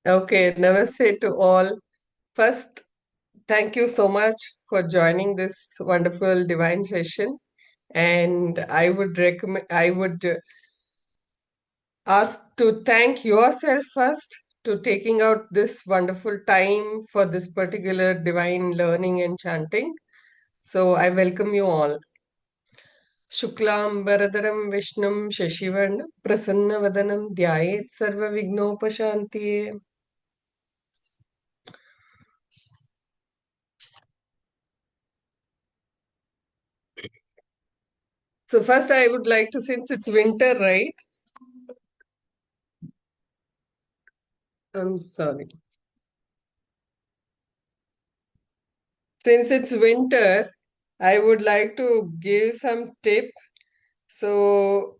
Okay, namaste to all. First, thank you so much for joining this wonderful divine session. And I would ask to thank yourself first to taking out this wonderful time for this particular divine learning and chanting. So I welcome you all. Shuklam Varadaram Vishnum Shashivarnam Prasanna Vadanam Dhyayet Sarva Vignopashantiye. So first I would like to, since it's winter, right? I'm sorry. Since it's winter, I would like to give some tip. So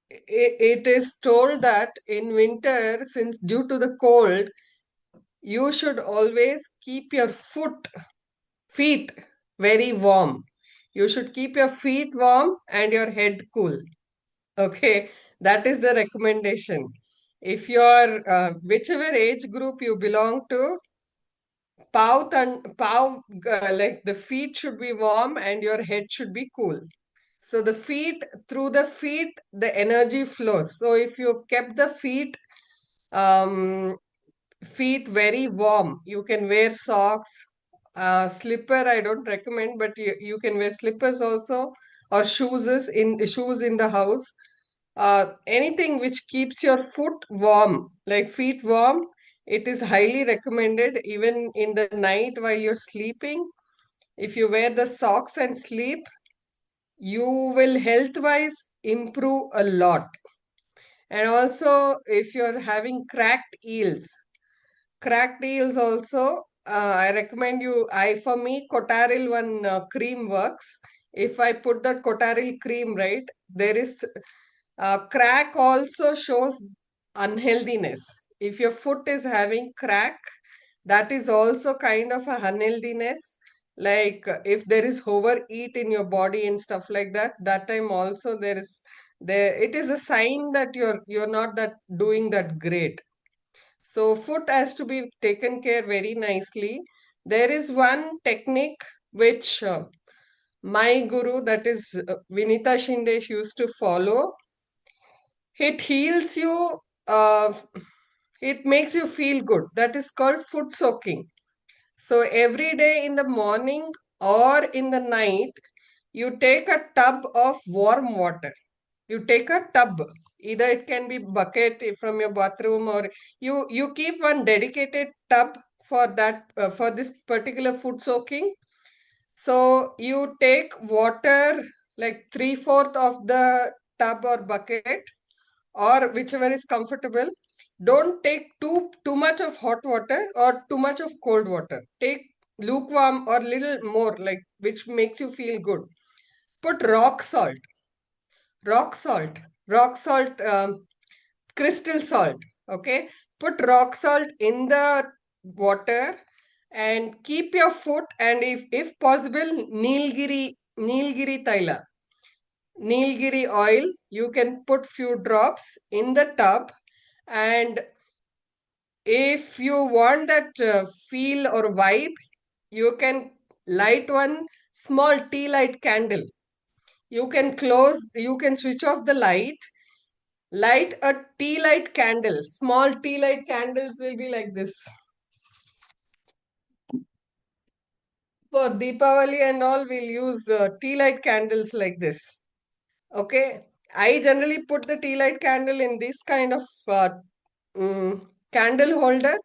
it is told that in winter, since due to the cold, you should always keep your feet very warm. You should keep your feet warm and your head cool. Okay, that is the recommendation. If you're whichever age group you belong to, like the feet should be warm and your head should be cool. So through the feet, the energy flows. So if you've kept the um, feet very warm, you can wear socks, slipper. I don't recommend, but you can wear slippers also, or shoes in the house. Anything which keeps your foot warm, like feet warm, it is highly recommended even in the night while you're sleeping. If you wear the socks and sleep, you will health wise improve a lot. And also, if you're having cracked eels also, I recommend you. For me, Kotaril one cream works. If I put that Kotaril cream, right, there is crack also shows unhealthiness. If your foot is having crack, that is also kind of a unhealthiness. Like if there is overeat in your body and stuff like that, that time also there it is a sign that you're not that doing that great. So foot has to be taken care very nicely. There is one technique which my guru, that is Vinita Shinde, used to follow. It heals you, it makes you feel good. That is called foot soaking. So every day in the morning or in the night, you take a tub of warm water. You take a tub. Either it can be bucket from your bathroom, or you keep one dedicated tub for that for this particular foot soaking. So you take water like three-fourth of the tub or bucket, or whichever is comfortable. Don't take too much of hot water or too much of cold water. Take lukewarm or little more, like which makes you feel good. Put rock salt, rock salt, crystal salt. Okay, put rock salt in the water and keep your foot. And if possible, Nilgiri Taila, Nilgiri oil. You can put few drops in the tub, and if you want that feel or vibe, you can light one small tea light candle. You can switch off the light, light a tea light candle. Small tea light candles will be like this. For Deepavali and all, we'll use tea light candles like this. Okay. I generally put the tea light candle in this kind of candle holder,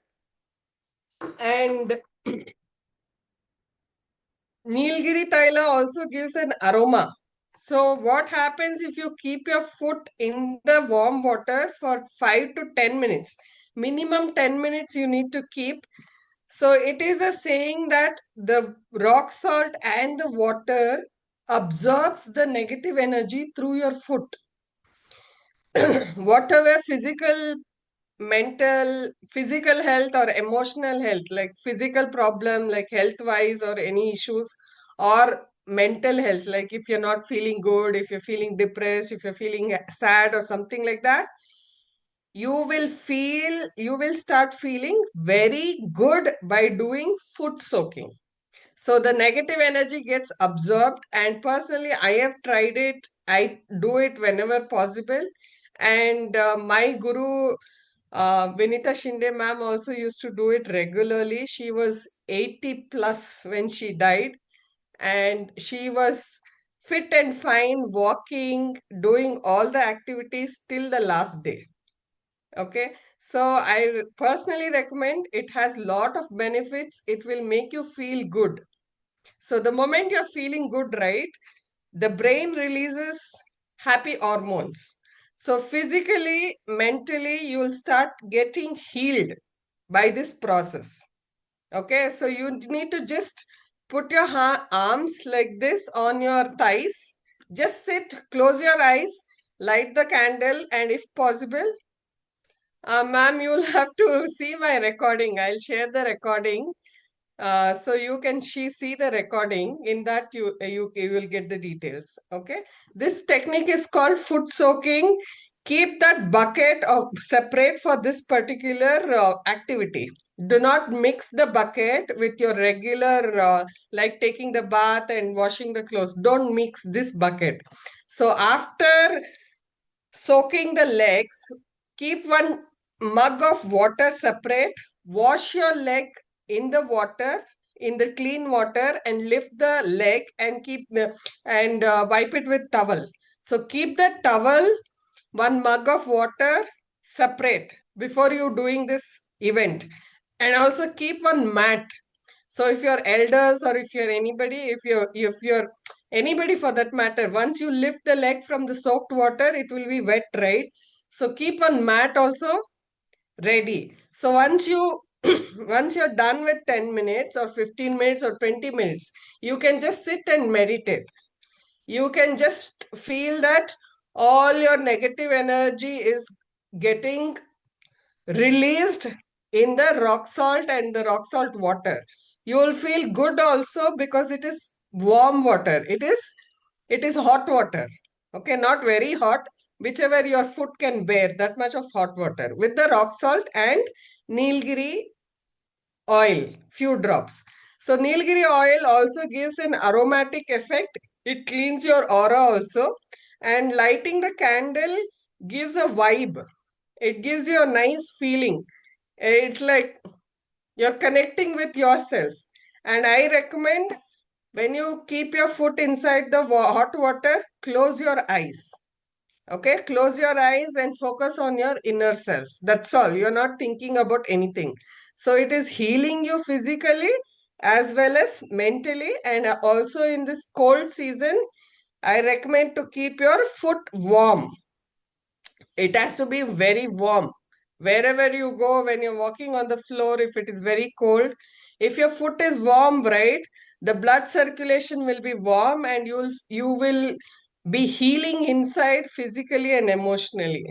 and Nilgiri Taila also gives an aroma. So, what happens if you keep your foot in the warm water for 5 to 10 minutes? Minimum 10 minutes you need to keep. So, it is a saying that the rock salt and the water absorbs the negative energy through your foot. Whatever physical health or emotional health, like physical problem, like health wise or any issues, or mental health, like if you're not feeling good, if you're feeling depressed, if you're feeling sad or something like that, you will start feeling very good by doing foot soaking. So the negative energy gets absorbed, and personally, I have tried it. I do it whenever possible. And my guru, Vinita Shinde ma'am, also used to do it regularly. She was 80 plus when she died, and she was fit and fine, walking, doing all the activities till the last day. Okay, so I personally recommend it. Has lot of benefits. It will make you feel good. So the moment you're feeling good, right, the brain releases happy hormones. So physically, mentally, you'll start getting healed by this process. Okay, so you need to just put your arms like this on your thighs. Just sit, close your eyes, light the candle, and if possible, ma'am, you'll have to see my recording. I'll share the recording. So you can see the recording. In that you will get the details. Okay. This technique is called foot soaking. Keep that bucket of separate for this particular activity. Do not mix the bucket with your regular like taking the bath and washing the clothes. Don't mix this bucket. So after soaking the legs, keep one mug of water separate. Wash your leg in the water, in the clean water, and lift the leg and keep and wipe it with towel. So keep the towel, one mug of water separate before you doing this event, and also keep one mat. So if you're elders or if you're anybody, if you're anybody for that matter, once you lift the leg from the soaked water, it will be wet, right? So keep one mat also ready. So once you once you're done with 10 minutes or 15 minutes or 20 minutes, you can just sit and meditate. You can just feel that all your negative energy is getting released in the rock salt and the rock salt water. You will feel good also because it is warm water. It is hot water. Okay, not very hot, whichever your foot can bear, that much of hot water with the rock salt and Nilgiri oil, few drops. So Nilgiri oil also gives an aromatic effect. It cleans your aura also. And lighting the candle gives a vibe. It gives you a nice feeling. It's like you're connecting with yourself. And I recommend when you keep your foot inside the hot water, close your eyes. Okay, close your eyes and focus on your inner self. That's all. You're not thinking about anything. So it is healing you physically as well as mentally. And also in this cold season, I recommend to keep your foot warm. It has to be very warm. Wherever you go, when you're walking on the floor, if it is very cold, if your foot is warm, right, the blood circulation will be warm and you will be healing inside physically and emotionally.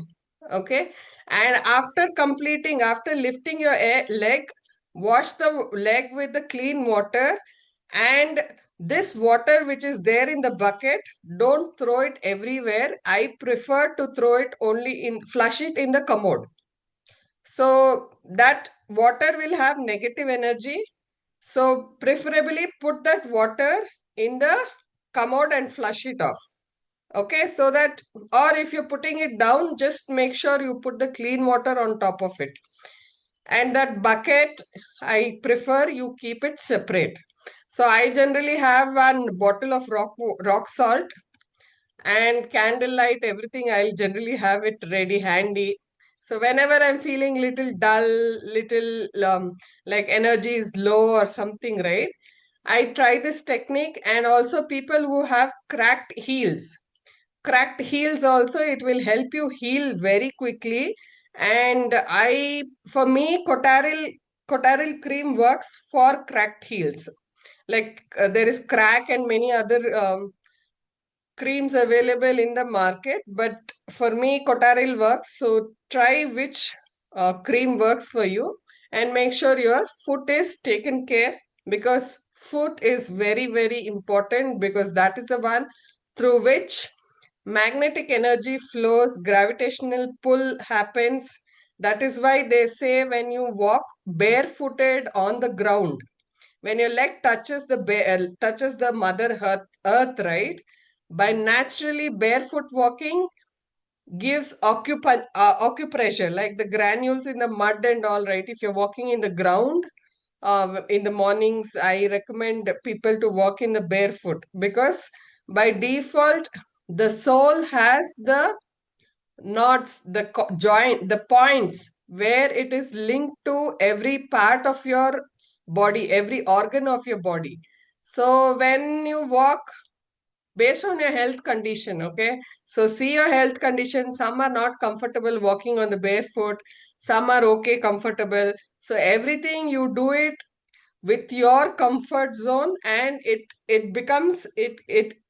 Okay. And after completing, after lifting your leg, wash the leg with the clean water, and this water which is there in the bucket, don't throw it everywhere. I prefer to throw it only in, flush it in the commode. So that water will have negative energy. So preferably put that water in the commode and flush it off. Okay, so that, or if you're putting it down, just make sure you put the clean water on top of it. And that bucket, I prefer you keep it separate. So I generally have one bottle of rock salt and candlelight, everything. I'll generally have it ready handy. So whenever I'm feeling little dull, little like energy is low or something, right? I try this technique. And also people who have cracked heels. Cracked heels also, it will help you heal very quickly. And for me, Cotaril cream works for cracked heels. Like there is crack and many other creams available in the market, but for me, Cotaril works. So try which cream works for you and make sure your foot is taken care, because foot is very, very important, because that is the one through which magnetic energy flows, gravitational pull happens, That is why they say when you walk barefooted on the ground, when your leg touches touches the mother earth, right? By naturally barefoot walking gives acupressure, like the granules in the mud and all, right? If you're walking in the ground in the mornings, I recommend people to walk in the barefoot, because by default the soul has the knots, the joint, the points where it is linked to every part of your body, every organ of your body. So when you walk based on your health condition, okay, so see your health condition. Some are not comfortable walking on the barefoot, some are okay, comfortable. So everything you do it with your comfort zone, and it becomes it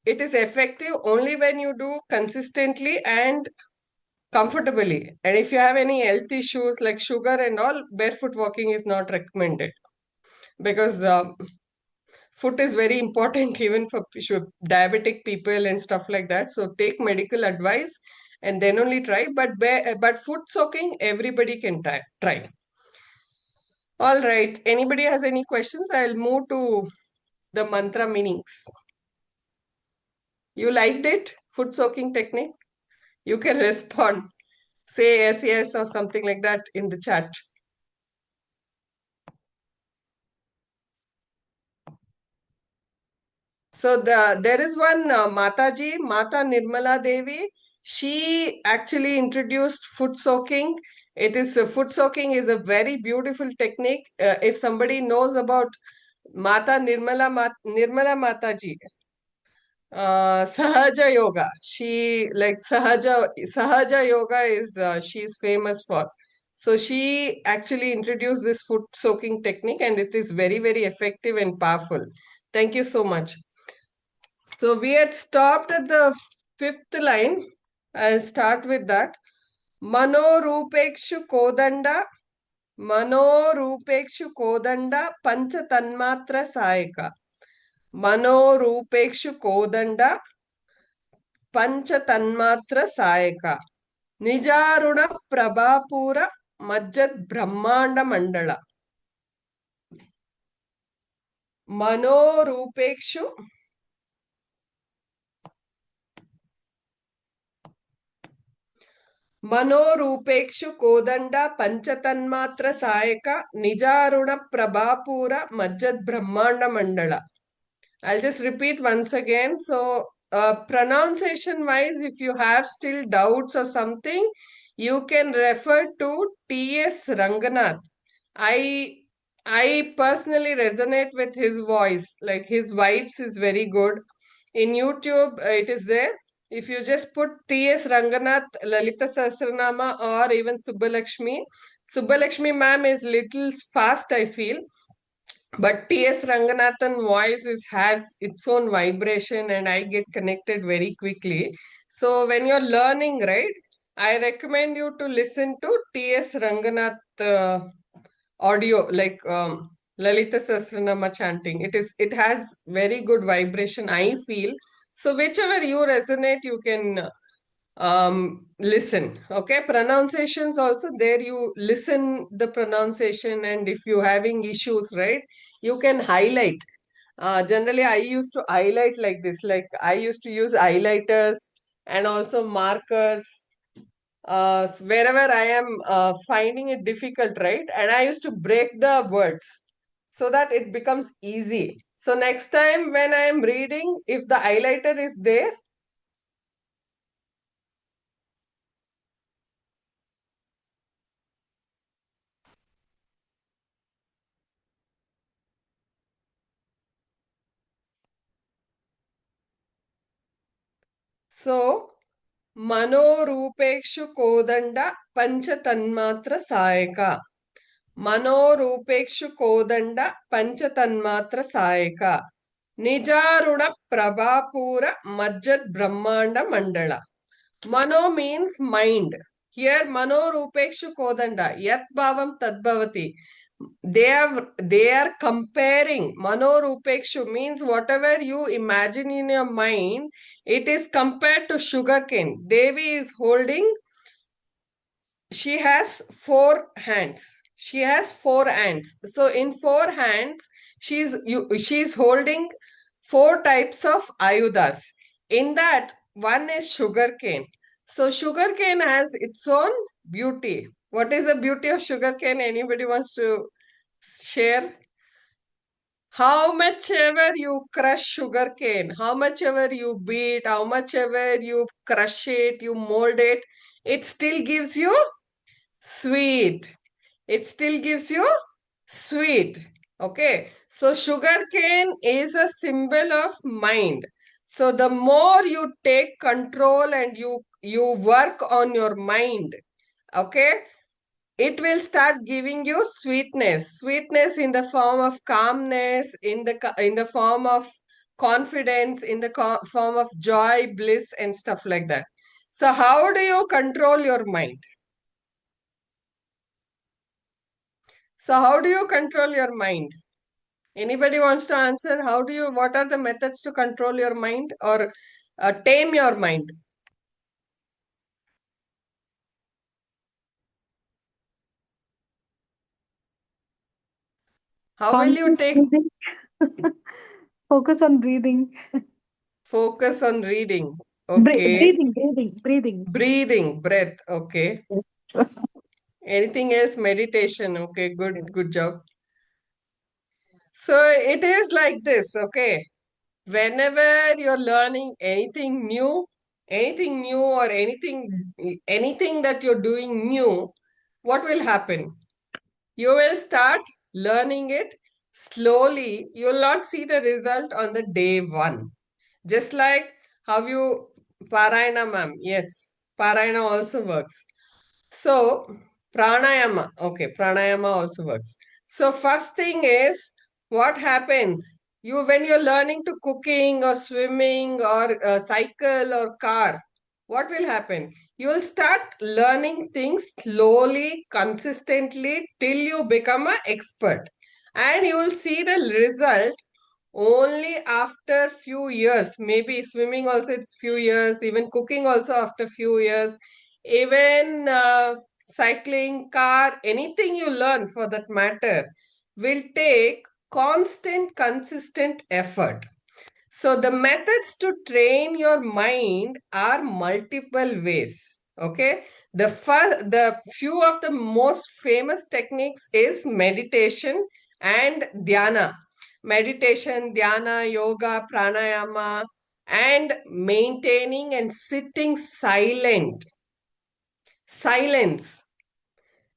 is effective only when you do consistently and comfortably. And if you have any health issues like sugar and all, barefoot walking is not recommended, because foot is very important even for diabetic people and stuff like that. So take medical advice and then only try. But foot soaking, everybody can try. All right. Anybody has any questions? I'll move to the mantra meanings. You liked it? Foot soaking technique? You can respond. Say yes, yes, or something like that in the chat. So there is one Mataji, Mata Nirmala Devi. She actually introduced foot soaking. It is foot soaking is a very beautiful technique. If somebody knows about Nirmala Mataji, Sahaja Yoga. She like Sahaja Yoga is she's famous for. So she actually introduced this foot soaking technique, and it is very, very effective and powerful. Thank you so much. So we had stopped at the fifth line. I'll start with that. Manorupekshu Kodanda, Manorupekshu Kodanda, Pancha Tanmatra Sayaka. Manorupekshu Kodanda, Pancha Tanmatra Sayaka. Nijaruna Prabhapura Majjad Brahmanda Mandala. Manorupekshu मनोरूपेक्षु Kodanda पंचतन्मात्र सायक निजारुण प्रभापूर मज्जद ब्रह्मांड मंडल. I'll just repeat once again. So pronunciation wise, if you have still doubts or something, you can refer to T.S. Ranganath. I personally resonate with his voice, like his vibes is very good. In YouTube it is there. If you just put T.S. Ranganath, Lalita Sahasranama, or even Subbalakshmi ma'am is little fast, I feel. But T.S. Ranganathan voice has its own vibration, and I get connected very quickly. So when you're learning, right, I recommend you to listen to T.S. Ranganath audio, like Lalita Sahasranama chanting. It has very good vibration, I feel. So whichever you resonate, you can listen. Okay, pronunciations also there, you listen the pronunciation, and if you having issues, right, you can highlight. Generally I used to highlight like this, like I used to use highlighters and also markers wherever I am finding it difficult, right, and I used to break the words so that it becomes easy. So next time when I am reading, if the highlighter is there, so मनोरूपेक्षु Kodanda पंच तन्मात्र सायक. मनोरूपेक्षु कोदंड पंच तन्मात्र सायक. निजारुण प्रभापूर मज्जद ब्रह्मांड मंडल. Mano means mind. Here Manorupekshu Kodanda, Yat Bhavam Tad Bhavati. They are comparing. Manorupekshu means whatever you imagine in your mind, it is compared to sugarcane. Devi is holding she has four hands. She has four hands. So in four hands, she's holding four types of ayudas. In that, one is sugarcane. So sugarcane has its own beauty. What is the beauty of sugarcane? Anybody wants to share? How much ever you crush sugarcane, how much ever you beat, how much ever you crush it, you mold it, it still gives you sweet. It still gives you sweet. Okay. So sugarcane is a symbol of mind. So the more you take control and you work on your mind, okay, it will start giving you sweetness in the form of calmness, in the form of confidence, in the form of joy, bliss, and stuff like that. So how do you control your mind? So how do you control your mind? Anybody wants to answer? What are the methods to control your mind or tame your mind? How will you Conscious take breathing. Focus on breathing. focus on reading? Okay. Breathing. Breathing, breath. Okay. Yes. Anything else? Meditation. Okay, good job. So it is like this, okay? Whenever you're learning anything new or anything that you're doing new, what will happen? You will start learning it slowly. You will not see the result on the day one. Just like how you Parayana, ma'am. Yes, Parayana also works. So, pranayama. Okay, pranayama also works. So, first thing is what happens? When you're learning to cooking or swimming or cycle or car, what will happen? You will start learning things slowly, consistently till you become an expert. And you will see the result only after few years. Maybe swimming also it's few years, even cooking also after few years, even cycling, car, anything you learn for that matter will take constant, consistent effort. So the methods to train your mind are multiple ways. Okay. The few of the most famous techniques is meditation and dhyana. Meditation, dhyana, yoga, pranayama, and maintaining and sitting silent. Silence.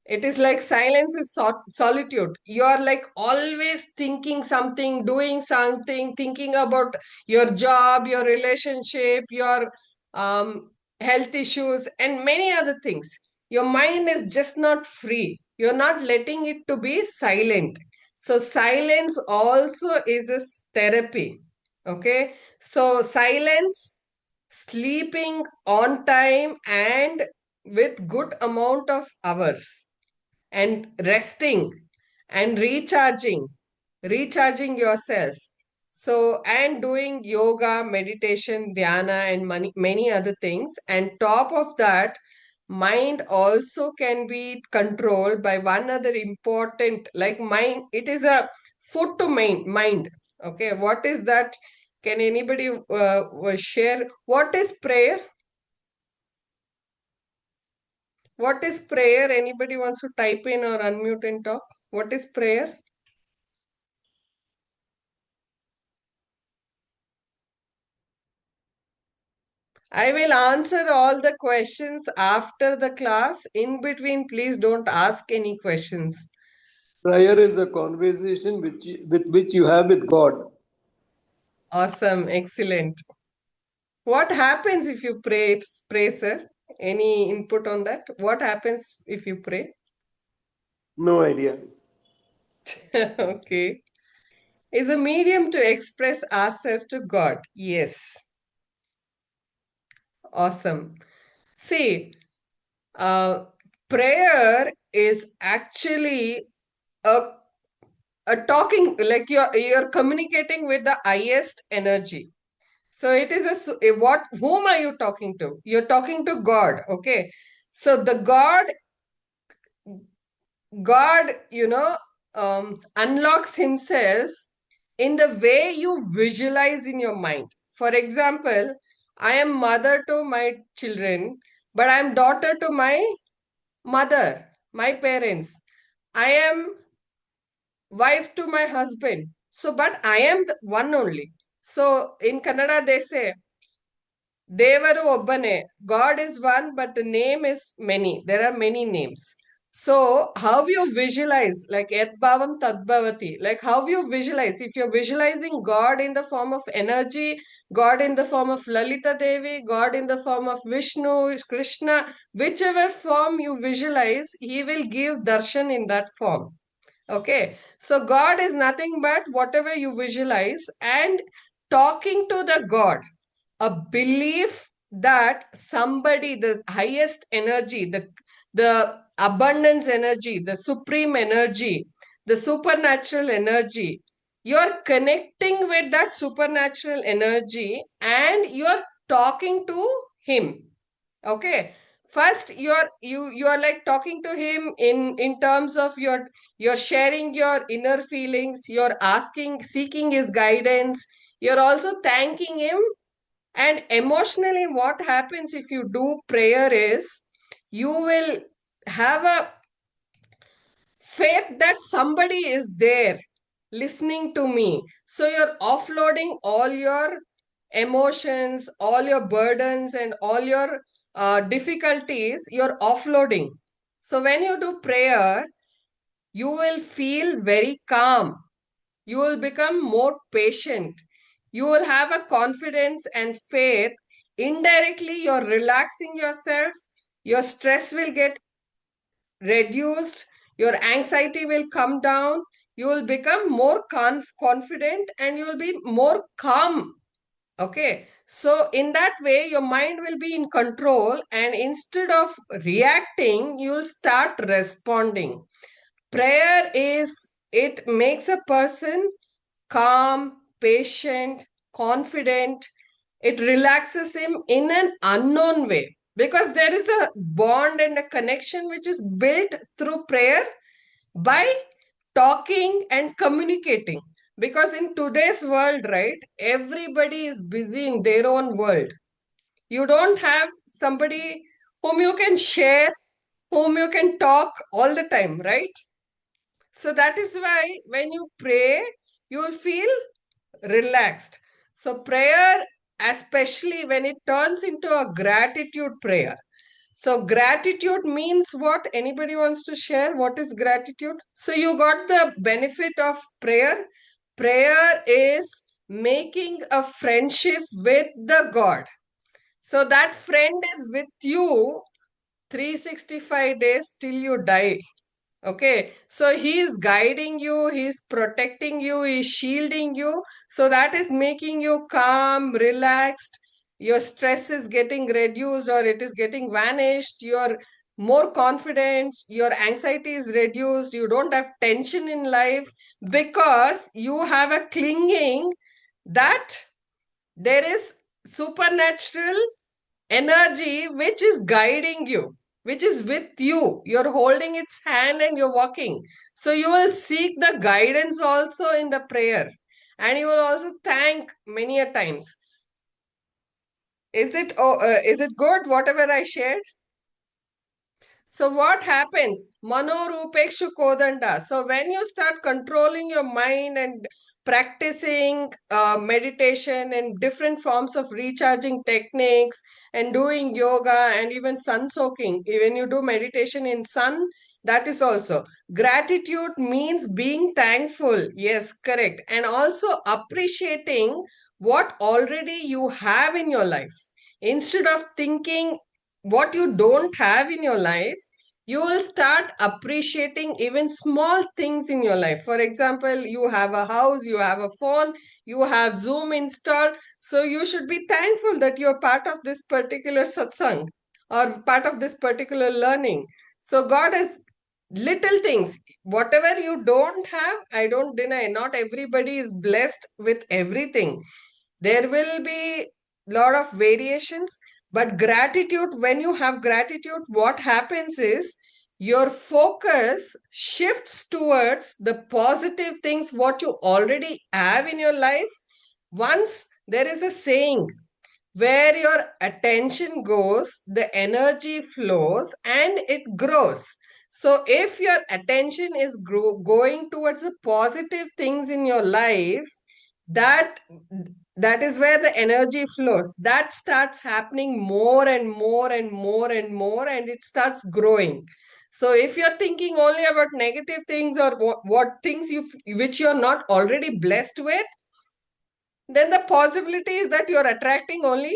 It is like silence is solitude. You are like always thinking something, doing something, thinking about your job, your relationship, your health issues, and many other things. Your mind is just not free. You're not letting it to be silent. So silence also is a therapy. Okay. So silence, sleeping on time and with good amount of hours, and resting and recharging yourself. So, and doing yoga, meditation, dhyana, and many other things. And top of that, mind also can be controlled by one other important, like mind, it is a food to mind. Okay, what is that? Can anybody share? What is prayer? What is prayer? Anybody wants to type in or unmute and talk? What is prayer? I will answer all the questions after the class. In between, please don't ask any questions. Prayer is a conversation with which you have with God. Awesome, excellent. What happens if you pray, sir? Any input on that? What happens if you pray? No idea. Okay. Is a medium to express ourselves to God. Yes. Awesome. See, uh, prayer is actually a talking, like you're communicating with the highest energy. So it is whom are you talking to? You're talking to God. Okay. So the God God, unlocks himself in the way you visualize in your mind. For example, I am mother to my children, but I am daughter to my mother, my parents. I am wife to my husband. So, but I am the one only. So, in Kannada, they say, Devaru Obbane. God is one, but the name is many. There are many names. So, how you visualize, like Yat Bhavam Tad Bhavati, like how you visualize, if you're visualizing God in the form of energy, God in the form of Lalita Devi, God in the form of Vishnu, Krishna, whichever form you visualize, He will give darshan in that form. Okay, so God is nothing but whatever you visualize, and talking to the God, a belief that somebody, the highest energy, the abundance energy, the supreme energy, the supernatural energy, you're connecting with that supernatural energy and you're talking to him. Okay, first you are like talking to him in terms of you're sharing your inner feelings, you're asking, seeking his guidance, you're also thanking him. And emotionally, what happens if you do prayer is you will have a faith that somebody is there listening to me. So you're offloading all your emotions, all your burdens, and all your difficulties, you're offloading. So when you do prayer, you will feel very calm. You will become more patient. You will have a confidence and faith. Indirectly, you're relaxing yourself. Your stress will get reduced. Your anxiety will come down. You will become more confident and you will be more calm. Okay. So, in that way, your mind will be in control, and instead of reacting, you'll start responding. Prayer is, it makes a person calm, patient, confident. It relaxes him in an unknown way because there is a bond and a connection which is built through prayer by talking and communicating. Because in today's world, right, everybody is busy in their own world. You don't have somebody whom you can share, whom you can talk all the time, right? So that is why when you pray, you will feel relaxed. So, prayer, especially when it turns into a gratitude prayer. So, gratitude means what? Anybody wants to share? What is gratitude? So, you got the benefit of prayer. Prayer is making a friendship with the God. So, that friend is with you 365 days till you die. Okay, so he is guiding you, he is protecting you, he is shielding you. So that is making you calm, relaxed. Your stress is getting reduced or it is getting vanished. You're more confident, your anxiety is reduced, you don't have tension in life because you have a clinging that there is supernatural energy which is guiding you, which is with you. You're holding its hand and you're walking. So you will seek the guidance also in the prayer, and you will also thank many a times. Is it good whatever I shared? So what happens? Manorupekshu Kodanda. So when you start controlling your mind and practicing meditation and different forms of recharging techniques and doing yoga and even sun soaking, when you do meditation in sun, that is also. Gratitude means being thankful. Yes, correct. And also appreciating what already you have in your life. Instead of thinking what you don't have in your life, you will start appreciating even small things in your life. For example, you have a house, you have a phone, you have Zoom installed. So you should be thankful that you're part of this particular satsang or part of this particular learning. So God has little things. Whatever you don't have, I don't deny. Not everybody is blessed with everything. There will be lot of variations, but gratitude, when you have gratitude, what happens is your focus shifts towards the positive things what you already have in your life. Once there is a saying, where your attention goes, the energy flows and it grows. So, if your attention is going towards the positive things in your life, that that is where the energy flows. That starts happening more and more and more and more, and it starts growing. So, if you're thinking only about negative things or what things which you're not already blessed with, then the possibility is that you're attracting only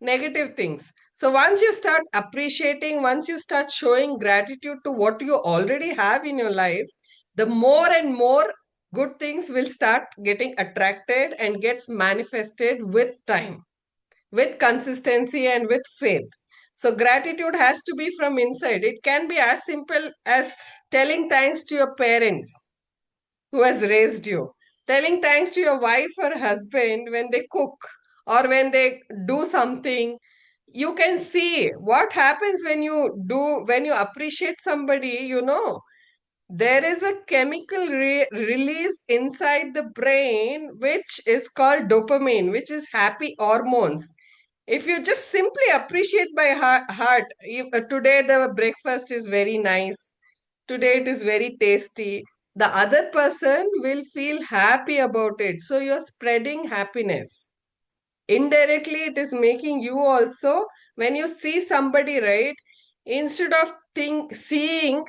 negative things. So once you start appreciating, once you start showing gratitude to what you already have in your life, the more and more good things will start getting attracted and gets manifested with time, with consistency and with faith. So gratitude has to be from inside. It can be as simple as telling thanks to your parents who has raised you, telling thanks to your wife or husband when they cook or when they do something. You can see what happens when you appreciate somebody, there is a chemical release inside the brain which is called dopamine, which is happy hormones. If you just simply appreciate by heart, today the breakfast is very nice, today it is very tasty, the other person will feel happy about it. So you're spreading happiness. Indirectly, it is making you also, when you see somebody, right, instead of seeing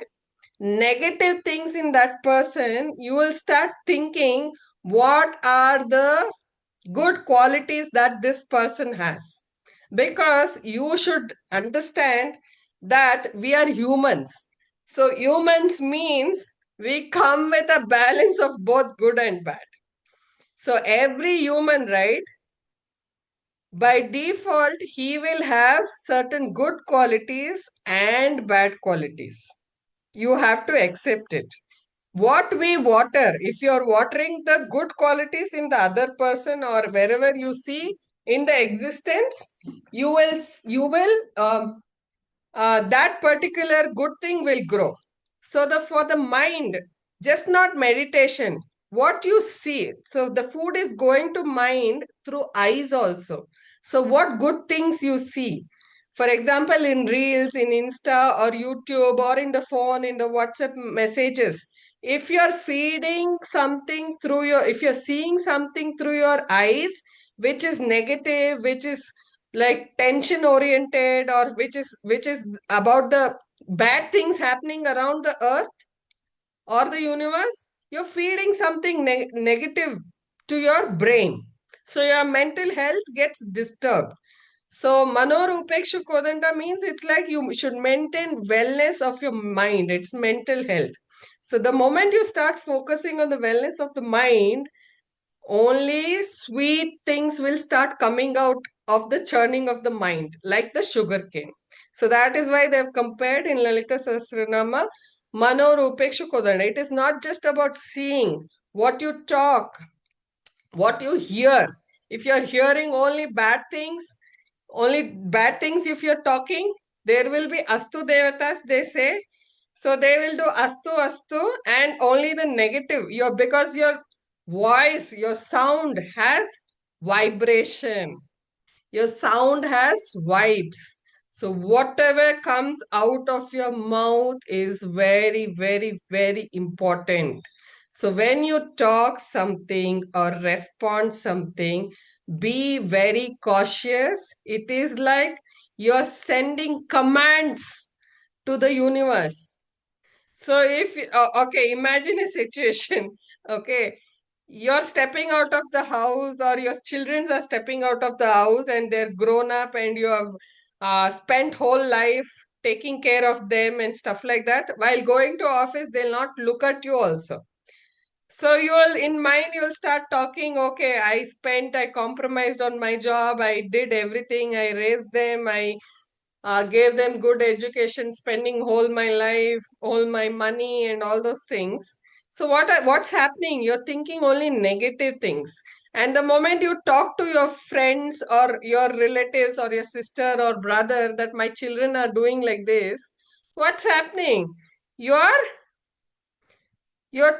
negative things in that person, you will start thinking what are the good qualities that this person has. Because you should understand that we are humans. So, humans means we come with a balance of both good and bad. So, every human, right, by default, he will have certain good qualities and bad qualities. You have to accept it. What we water, if you are watering the good qualities in the other person or wherever you see in the existence, that particular good thing will grow. So for the mind, just not meditation, what you see. So the food is going to mind through eyes also. So what good things you see. For example, in Reels, in Insta or YouTube or in the phone, in the WhatsApp messages, if you're feeding something through if you're seeing something through your eyes, which is negative, which is like tension oriented, or which is about the bad things happening around the earth or the universe, you're feeding something negative to your brain. So your mental health gets disturbed. So Manorupeksha Kodanda means it's like you should maintain wellness of your mind. It's mental health. So the moment you start focusing on the wellness of the mind, only sweet things will start coming out of the churning of the mind, like the sugar cane. So that is why they've compared in Lalita Sahasranama, Manorupeksha Kodanda. It is not just about seeing what you talk, what you hear. If you're hearing only bad things if you're talking, there will be Astu Devatas, they say. So they will do Astu Astu and only the negative. Because your voice, your sound has vibration. Your sound has vibes. So whatever comes out of your mouth is very, very, very important. So when you talk something or respond something, be very cautious. It is like you're sending commands to the universe. So okay, imagine a situation, okay, you're stepping out of the house or your children are stepping out of the house and they're grown up and you have spent whole life taking care of them and stuff like that. While going to office, they'll not look at you also. So in mind, you'll start talking, okay, I compromised on my job, I did everything, I raised them, I gave them good education, spending whole my life, all my money, and all those things. So what's happening? You're thinking only negative things. And the moment you talk to your friends or your relatives or your sister or brother that my children are doing like this, What's happening? You're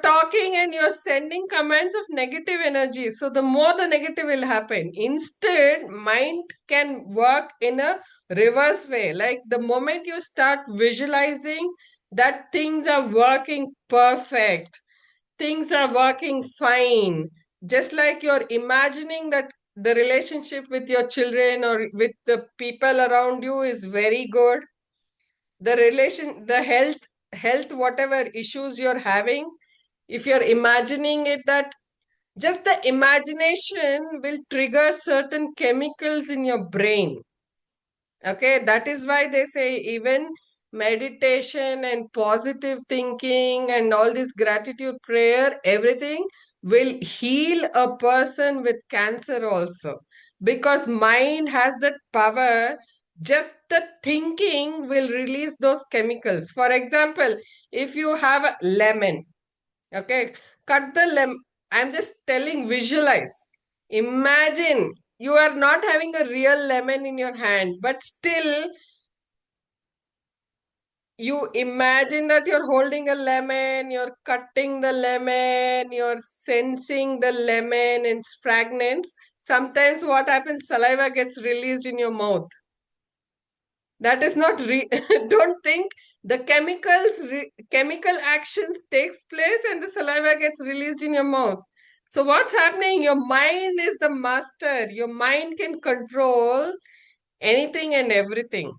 talking and you're sending comments of negative energy. So the more the negative will happen. Instead, mind can work in a reverse way. Like the moment you start visualizing that things are working perfect, things are working fine, just like you're imagining that the relationship with your children or with the people around you is very good, the health whatever issues you're having, if you're imagining it, that just the imagination will trigger certain chemicals in your brain. Okay, that is why they say even meditation and positive thinking and all this gratitude prayer, everything will heal a person with cancer also. Because mind has that power, just the thinking will release those chemicals. For example, if you have a lemon, okay, cut the lemon. I'm just telling, visualize. Imagine you are not having a real lemon in your hand, but still you imagine that you're holding a lemon, you're cutting the lemon, you're sensing the lemon and its fragrance. Sometimes what happens, saliva gets released in your mouth. That is not don't think the chemical actions takes place and the saliva gets released in your mouth. So what's happening? Your mind is the master. Your mind can control anything and everything.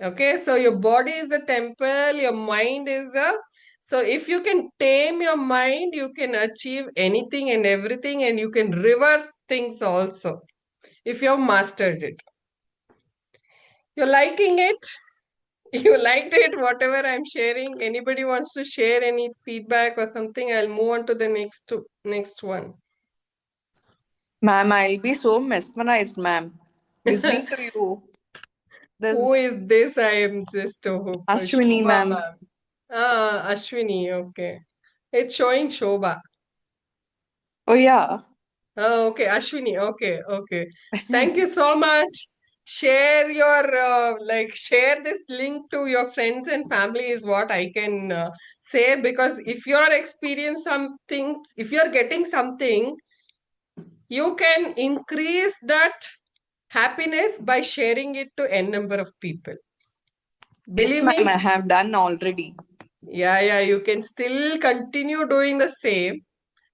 Okay, so your body is a temple, your mind is a. So if you can tame your mind, you can achieve anything and everything, and you can reverse things also if you have mastered it. You're liking it? You liked it, whatever I'm sharing. Anybody wants to share any feedback or something? I'll move on to the next one. Ma'am, I'll be so mesmerized, ma'am, listening to you. Who There's is this? I am just Ashwini, Shobha ma'am. ma'am. Ah, Ashwini, okay. It's showing Shobha. Oh, yeah. Oh, okay, Ashwini. Okay, okay. Thank you so much. Share your share this link to your friends and family is what I can say, because if you're experiencing something, if you're getting something, you can increase that happiness by sharing it to n number of people. Yes, Believe ma'am, me, I have done already. yeah, you can still continue doing the same,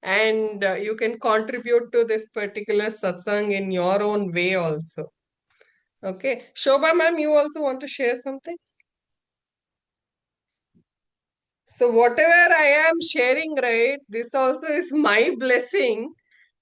and you can contribute to this particular satsang in your own way also. Okay. Shobha ma'am, you also want to share something? So whatever I am sharing, right, this also is my blessing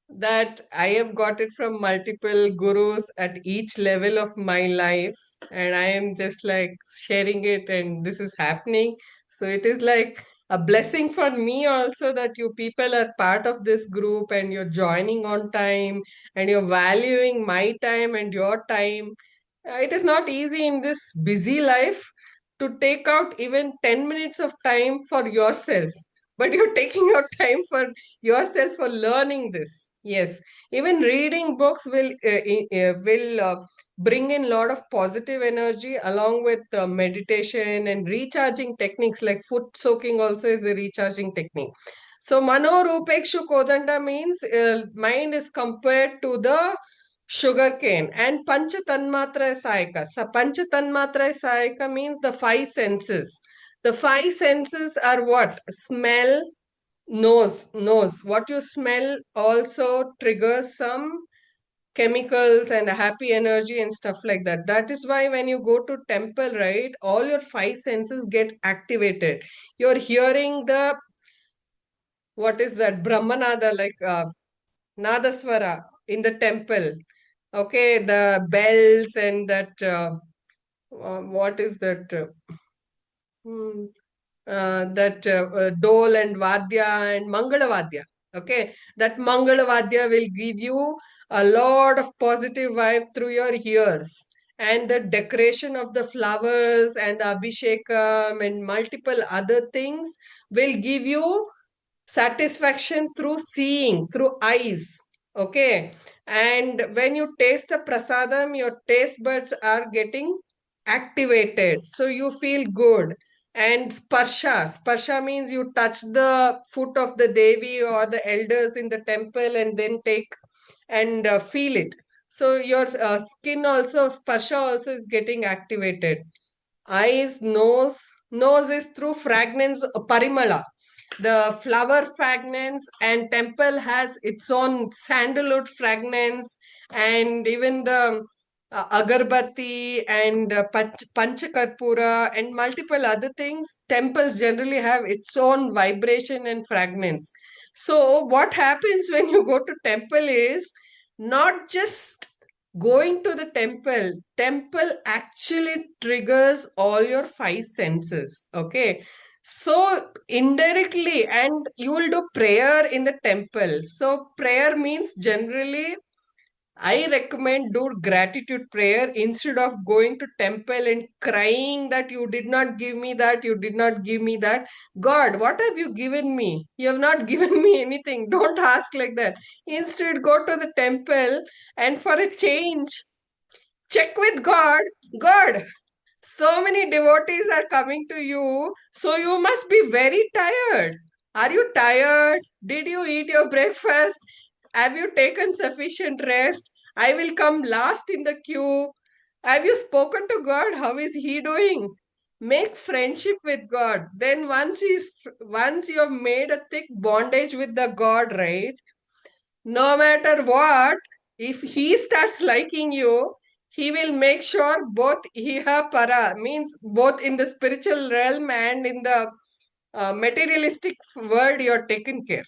that I have got it from multiple gurus at each level of my life. And I am just like sharing it, and this is happening. So it is like a blessing for me also that you people are part of this group and you're joining on time and you're valuing my time and your time. It is not easy in this busy life to take out even 10 minutes of time for yourself, but you're taking your time for yourself for learning this. Yes, even reading books will bring in a lot of positive energy along with meditation and recharging techniques like foot soaking also is a recharging technique. So Mano Rupekshu Kodanda means mind is compared to the sugar cane, and Pancha Tanmatra Sayaka. So Pancha Tanmatra Sayaka means the five senses. The five senses are what? Smell, nose. What you smell also triggers some chemicals and happy energy and stuff like that. That is why when you go to temple, right, all your five senses get activated. You're hearing the, what is that, Brahmanada, like Nadaswara in the temple. Okay, the bells and that, what is that? Hmm, dole and vadya and mangala vadya. Okay, that mangala vadya will give you a lot of positive vibe through your ears. And the decoration of the flowers and the abhishekam and multiple other things will give you satisfaction through seeing, through eyes. Okay, and when you taste the prasadam, your taste buds are getting activated, so you feel good. And sparsha. Sparsha means you touch the foot of the Devi or the elders in the temple and then take and feel it. So your skin also, sparsha also is getting activated. Eyes, nose. Nose is through fragrance, parimala. The flower fragrance, and temple has its own sandalwood fragrance, and even the agarbatti and panchakarpura and multiple other things. Temples generally have its own vibration and fragrance. So what happens when you go to temple is not just going to the temple actually triggers all your five senses. Okay, so indirectly, and you will do prayer in the temple. So prayer means generally I recommend do gratitude prayer instead of going to temple and crying that you did not give me that, you did not give me that. God, what have you given me? You have not given me anything. Don't ask like that. Instead, go to the temple and for a change, check with God. God, so many devotees are coming to you, so you must be very tired. Are you tired? Did you eat your breakfast? Have you taken sufficient rest? I will come last in the queue. Have you spoken to God? How is He doing? Make friendship with God. Then once you have made a thick bondage with the God, right? No matter what, if he starts liking you, he will make sure both iha para means both in the spiritual realm and in the materialistic world you're taken care.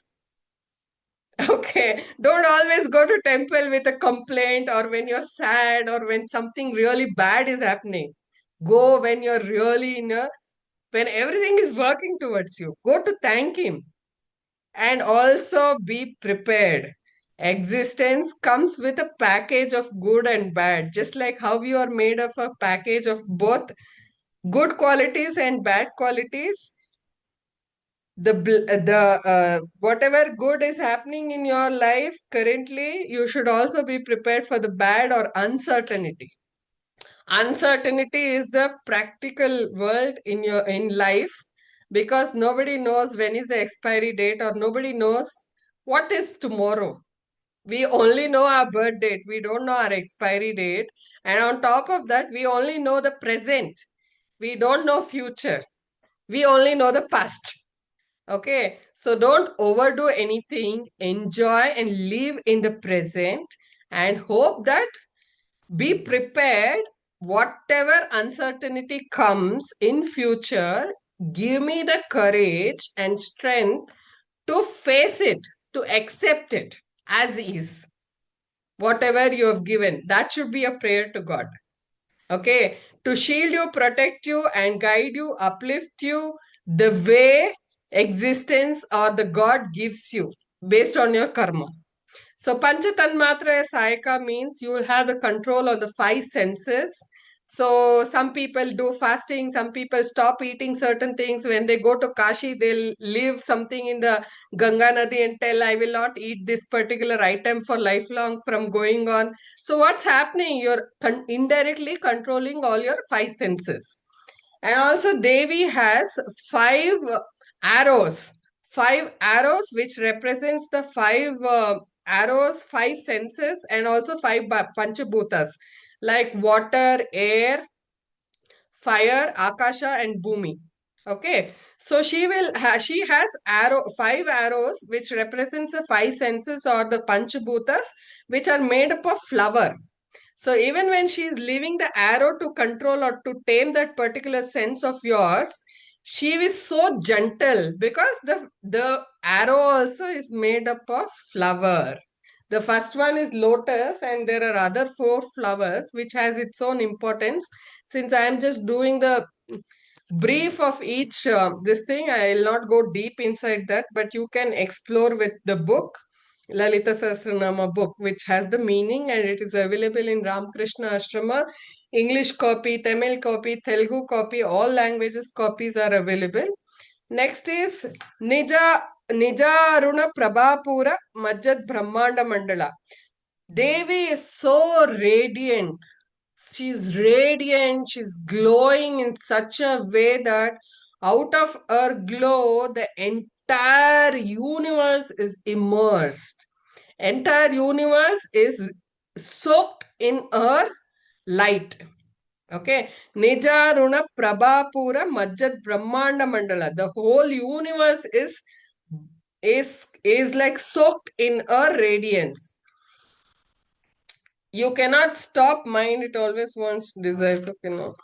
Okay, don't always go to temple with a complaint or when you're sad or when something really bad is happening. Go when you're really when everything is working towards you. Go to thank him. And also be prepared. Existence comes with a package of good and bad, just like how you are made of a package of both good qualities and bad qualities. The whatever good is happening in your life currently, you should also be prepared for the bad or uncertainty. Uncertainty is the practical world in your in life, because nobody knows when is the expiry date or nobody knows what is tomorrow. We only know our birth date, we don't know our expiry date, and on top of that we only know the present, we don't know future, we only know the past. Okay, so don't overdo anything, enjoy and live in the present, and hope that be prepared. Whatever uncertainty comes in future, give me the courage and strength to face it, to accept it as is. Whatever you have given, that should be a prayer to God. Okay, to shield you, protect you, and guide you, uplift you the way existence or the God gives you based on your karma. So Panchatanmatra Sayaka means you will have the control on the five senses. So some people do fasting, some people stop eating certain things. When they go to Kashi, they'll leave something in the Ganga Nadi and tell, I will not eat this particular item for lifelong from going on. So what's happening? You're indirectly controlling all your five senses. And also Devi has arrows, five arrows which represents the five arrows, five senses, and also five panchabhutas like water, air, fire, akasha, and bhumi. Okay, so she has five arrows which represents the five senses or the panchabhutas, which are made up of flower. So even when she is leaving the arrow to control or to tame that particular sense of yours, she is so gentle because the arrow also is made up of flower. The first one is lotus, and there are other four flowers which has its own importance. Since I am just doing the brief of each this thing, I will not go deep inside that, but you can explore with the book, Lalita Sahasranama book, which has the meaning, and it is available in Ramakrishna Ashrama. English copy, Tamil copy, Telugu copy, all languages copies are available. Next is Nijaruna Prabhapura Majjad Brahmanda Mandala. Devi is so radiant. She's radiant, she's glowing in such a way that Out of her glow, the entire universe is immersed. Entire universe is soaked in her light. Okay. Nija Runa Prabhapura Majjad Brahmanda Mandala. The whole universe is like soaked in her radiance. You cannot stop mind, it always wants desires. Okay, no.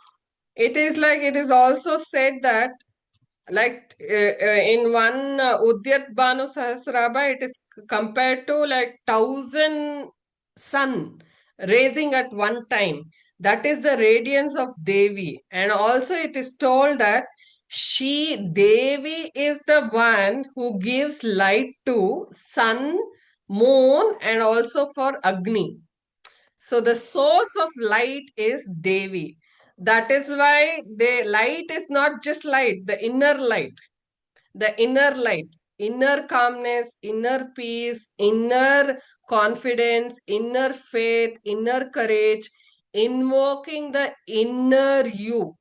It is like it is also said that like in one Udyat Bhanu Sahasrabha, it is compared to like 1,000 sun raising at one time. That is the radiance of Devi. And also it is told that Devi is the one who gives light to sun, moon, and also for Agni. So the source of light is Devi. That is why the light is not just light, the inner light, inner calmness, inner peace, inner confidence, inner faith, inner courage, invoking the inner you,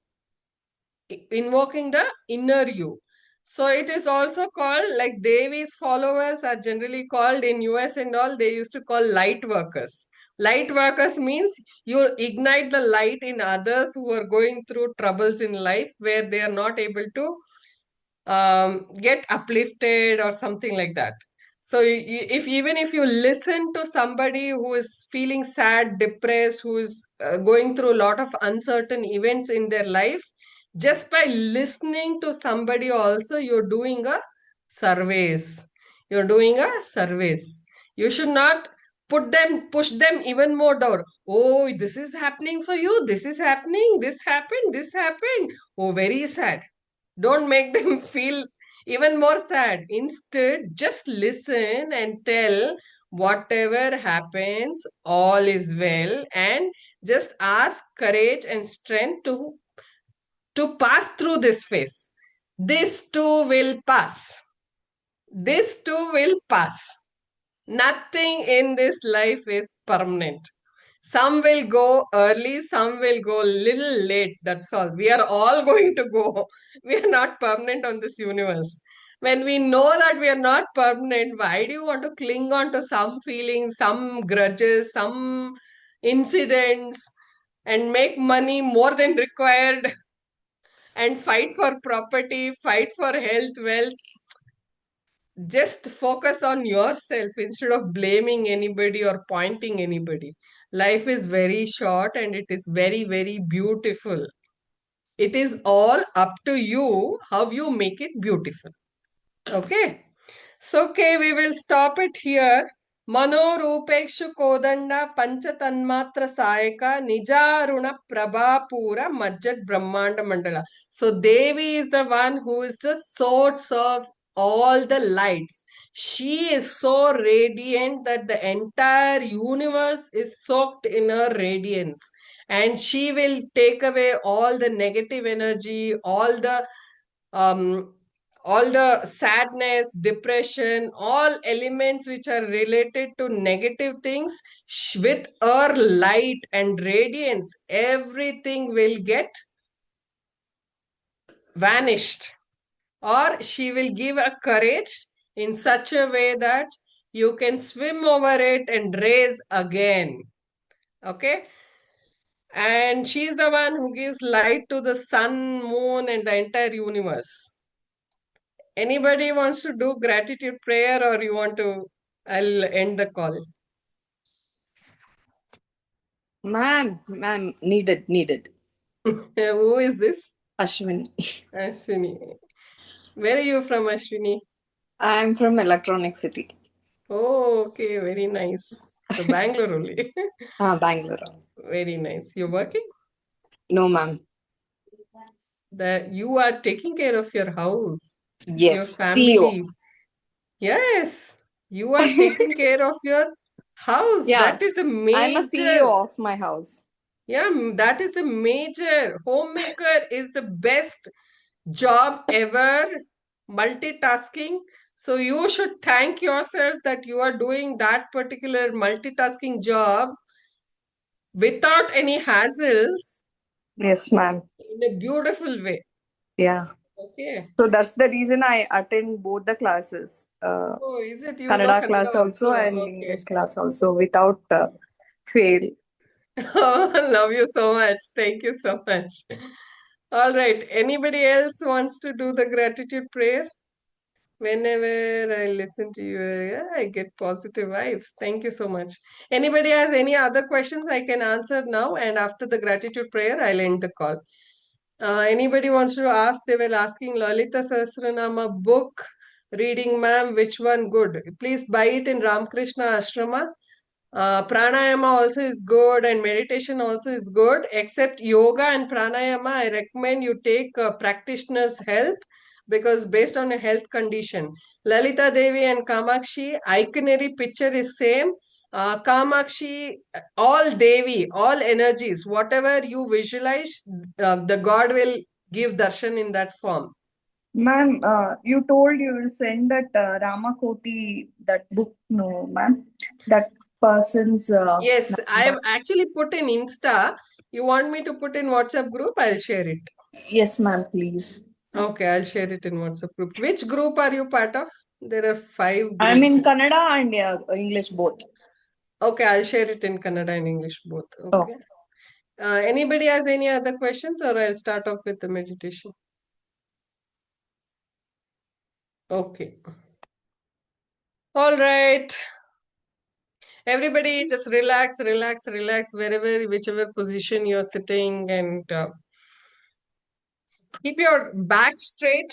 invoking the inner you. So it is also called, like Devi's followers are generally called in US and all, they used to call light workers. Light workers means you ignite the light in others who are going through troubles in life where they are not able to get uplifted or something like that. So if even if you listen to somebody who is feeling sad, depressed, who is going through a lot of uncertain events in their life, just by listening to somebody also, you're doing a service. You're doing a service. You should not push them even more down. Oh, this is happening for you. This is happening. This happened. This happened. Oh, very sad. Don't make them feel even more sad. Instead, just listen and tell whatever happens, all is well, and just ask courage and strength to pass through this phase. This too will pass. This too will pass. Nothing in this life is permanent. Some will go early, some will go little late. That's all. We are all going to go. We are not permanent on this universe. When we know that we are not permanent, why do you want to cling on to some feelings, some grudges, some incidents, and make money more than required and fight for property, fight for health, wealth? Just focus on yourself instead of blaming anybody or pointing anybody. Life is very short and it is very, very beautiful. It is all up to you how you make it beautiful. Okay. So, okay, we will stop it here. Manorupekshu Kodanda Panchatanmatra Sayaka Nijaruna Prabhapura Majjad Brahmanda Mandala. So, Devi is the one who is the source of all the lights. She is so radiant that the entire universe is soaked in her radiance. And she will take away all the negative energy, all the sadness, depression, all elements which are related to negative things, with her light and radiance, everything will get vanished. Or she will give a courage in such a way that you can swim over it and raise again. Okay? And she's the one who gives light to the sun, moon, and the entire universe. Anybody wants to do gratitude prayer or you want to? I'll end the call. Ma'am, needed. Who is this? Ashwini. Ashwini. Where are you from, Ashwini? I'm from Electronic City. Oh, okay, very nice. So Bangalore only. Bangalore. Very nice. You're working? No, ma'am. That you are taking care of your house, your Yes, family. CEO. Yes, you are taking care of your house. Yeah, That is the I'm a major. CEO of my house. Yeah, that is the major. Homemaker is the best job ever. Multitasking. So you should thank yourself that you are doing that particular multitasking job without any hassles Yes, ma'am. in a beautiful way. Yeah. Okay. So that's the reason I attend both the classes. Oh, is it? You know Kannada Kannada class also and Okay. English class also without fail. Love you so much. Thank you so much. All right. Anybody else wants to do the gratitude prayer? Whenever I listen to you, yeah, I get positive vibes. Thank you so much. Anybody has any other questions I can answer now, and after the gratitude prayer, I'll end the call. Anybody wants to ask? They were asking Lalita Sahasranama book reading, ma'am. Which one good? Please buy it in Ramakrishna Ashrama. Pranayama also is good and meditation also is good, except yoga and pranayama. I recommend you take a practitioner's help because based on a health condition. Lalita Devi and Kamakshi, itinerary picture is same. Kamakshi, all Devi, all energies, whatever you visualize, the God will give darshan in that form. Ma'am, you told you will send that Ramakoti, that book, no, ma'am. That person's. Yes, I have number. actually put in Insta. You want me to put in WhatsApp group? I'll share it. Yes, ma'am, please. Okay, I'll share it in WhatsApp group. Which group are you part of? There are 5 I'm groups. in Kannada and English both. Okay, I'll share it in Kannada and English both. Oh. Okay. Anybody has any other questions or I'll start off with the meditation? Okay. All right. Everybody just relax, relax, relax wherever, whichever position you're sitting and keep your back straight.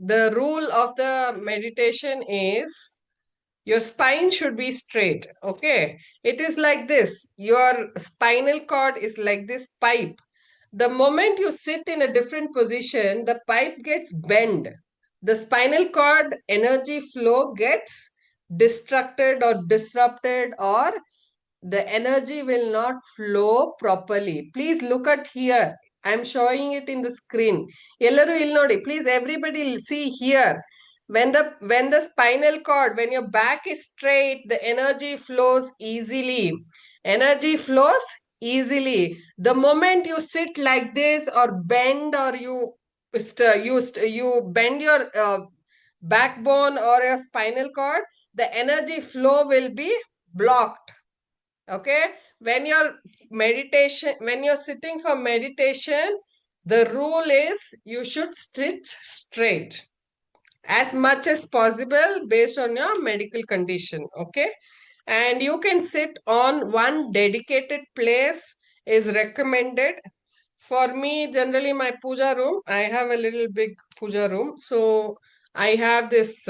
The rule of the meditation is your spine should be straight. Okay. It is like this. Your spinal cord is like this pipe. The moment you sit in a different position, the pipe gets bent. The spinal cord energy flow gets distracted or disrupted, or the energy will not flow properly. Please look at here. I'm showing it in the screen. Ellaru il nodi. Please, everybody see here. When the spinal cord, when your back is straight, the energy flows easily. Energy flows easily. The moment you sit like this or bend, or you bend your backbone or your spinal cord, the energy flow will be blocked. Okay, when you're sitting for meditation, the rule is you should sit straight as much as possible based on your medical condition. Okay, and you can sit on one dedicated place is recommended. For me, generally my puja room, I have a little big puja room, so I have this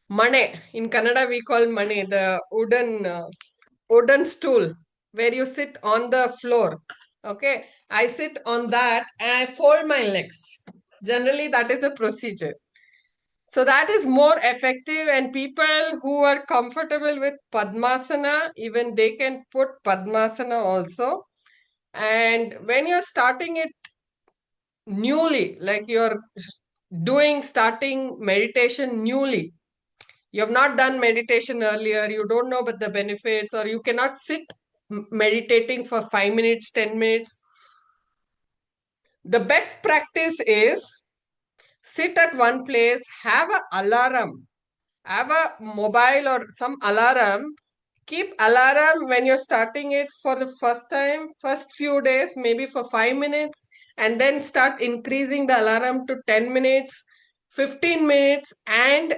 mane. In Kannada we call mane, the wooden stool where you sit on the floor. Okay, I sit on that and I fold my legs. Generally, that is the procedure. So that is more effective, and people who are comfortable with Padmasana, even they can put Padmasana also. And when you're starting it newly, like you're starting meditation newly, you have not done meditation earlier, you don't know about the benefits, or you cannot sit meditating for 5 minutes, 10 minutes. The best practice is sit at one place, have an alarm, have a mobile or some alarm. Keep alarm when you're starting it for the first time, first few days, maybe for 5 minutes, and then start increasing the alarm to 10 minutes, 15 minutes, and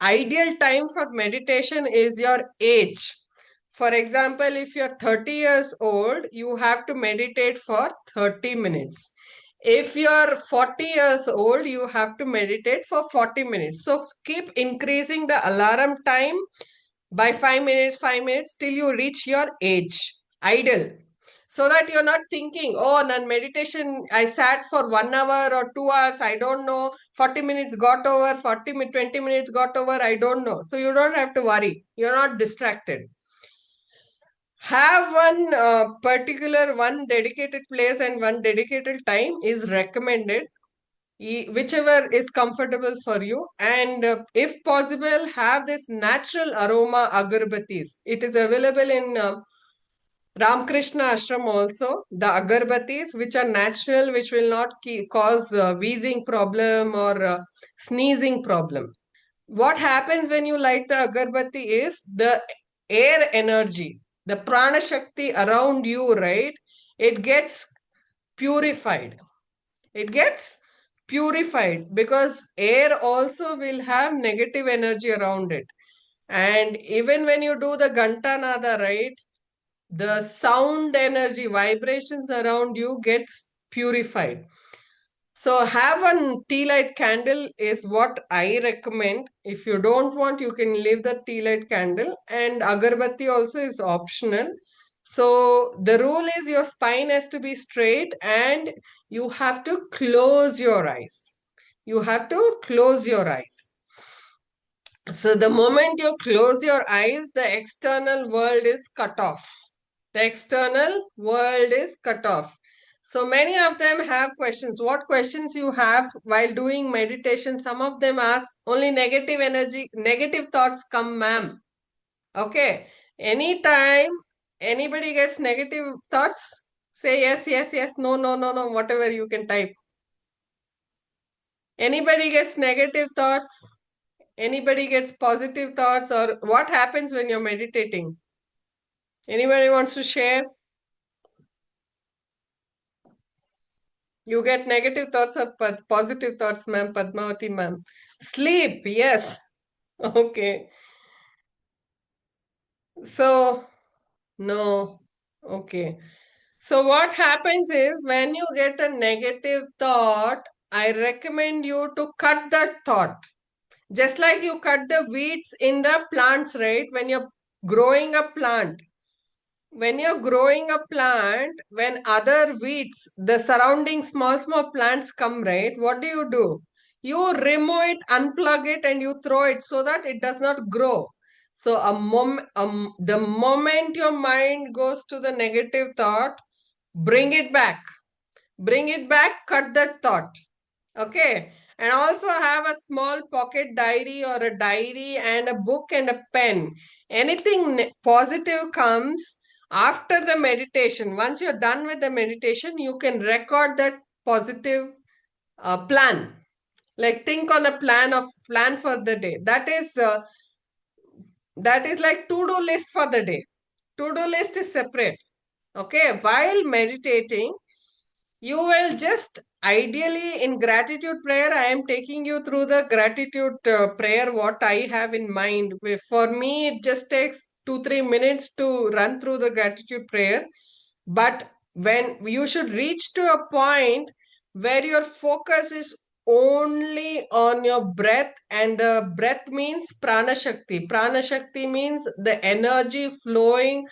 ideal time for meditation is your age. For example, if you're 30 years old, you have to meditate for 30 minutes. If you're 40 years old, you have to meditate for 40 minutes. So keep increasing the alarm time by 5 minutes till you reach your age, ideal. So that you're not thinking, oh, non meditation, I sat for 1 hour or 2 hours, I don't know, 40 minutes got over, 20 minutes got over, I don't know. So you don't have to worry. You're not distracted. Have one dedicated place and one dedicated time is recommended, whichever is comfortable for you. And if possible, have this natural aroma agarbattis. It is available in Ramakrishna Ashram also, the agarbatis, which are natural, which will not cause wheezing problem or sneezing problem. What happens when you light the agarbatti is the air energy, the prana shakti around you, right? It gets purified. It gets purified because air also will have negative energy around it. And even when you do the Gantanada, right? The sound energy, vibrations around you gets purified. So have one tea light candle is what I recommend. If you don't want, you can leave the tea light candle, and agarbatti also is optional. So the rule is your spine has to be straight and you have to close your eyes. You have to close your eyes. So the moment you close your eyes, the external world is cut off. The external world is cut off. So many of them have questions. What questions you have while doing meditation? Some of them ask only negative energy, negative thoughts come, ma'am. Okay. Anytime anybody gets negative thoughts, say yes, yes, yes, no, no, no, no, whatever you can type. Anybody gets negative thoughts? Anybody gets positive thoughts? Or what happens when you're meditating? Anybody wants to share? You get negative thoughts or positive thoughts, ma'am, Padmavati ma'am? Sleep, yes. Okay. So, no. Okay. So, what happens is when you get a negative thought, I recommend you to cut that thought. Just like you cut the weeds in the plants, right? When you're growing a plant, when you're growing a plant, when other weeds, the surrounding small plants come, right? What do? You remove it, unplug it, and you throw it so that it does not grow. So the moment your mind goes to the negative thought, bring it back. Bring it back, cut that thought. Okay. And also have a small pocket diary or a diary and a book and a pen. Anything positive comes after the meditation. Once you're done with the meditation, you can record that positive plan. Like think on a plan for the day. That is like to-do list for the day. To-do list is separate. Okay. While meditating, you will just ideally in gratitude prayer, I am taking you through the gratitude prayer, what I have in mind. For me, it just takes 2-3 minutes to run through the gratitude prayer. But when you should reach to a point where your focus is only on your breath, and the breath means prana shakti. Prana shakti means the energy flowing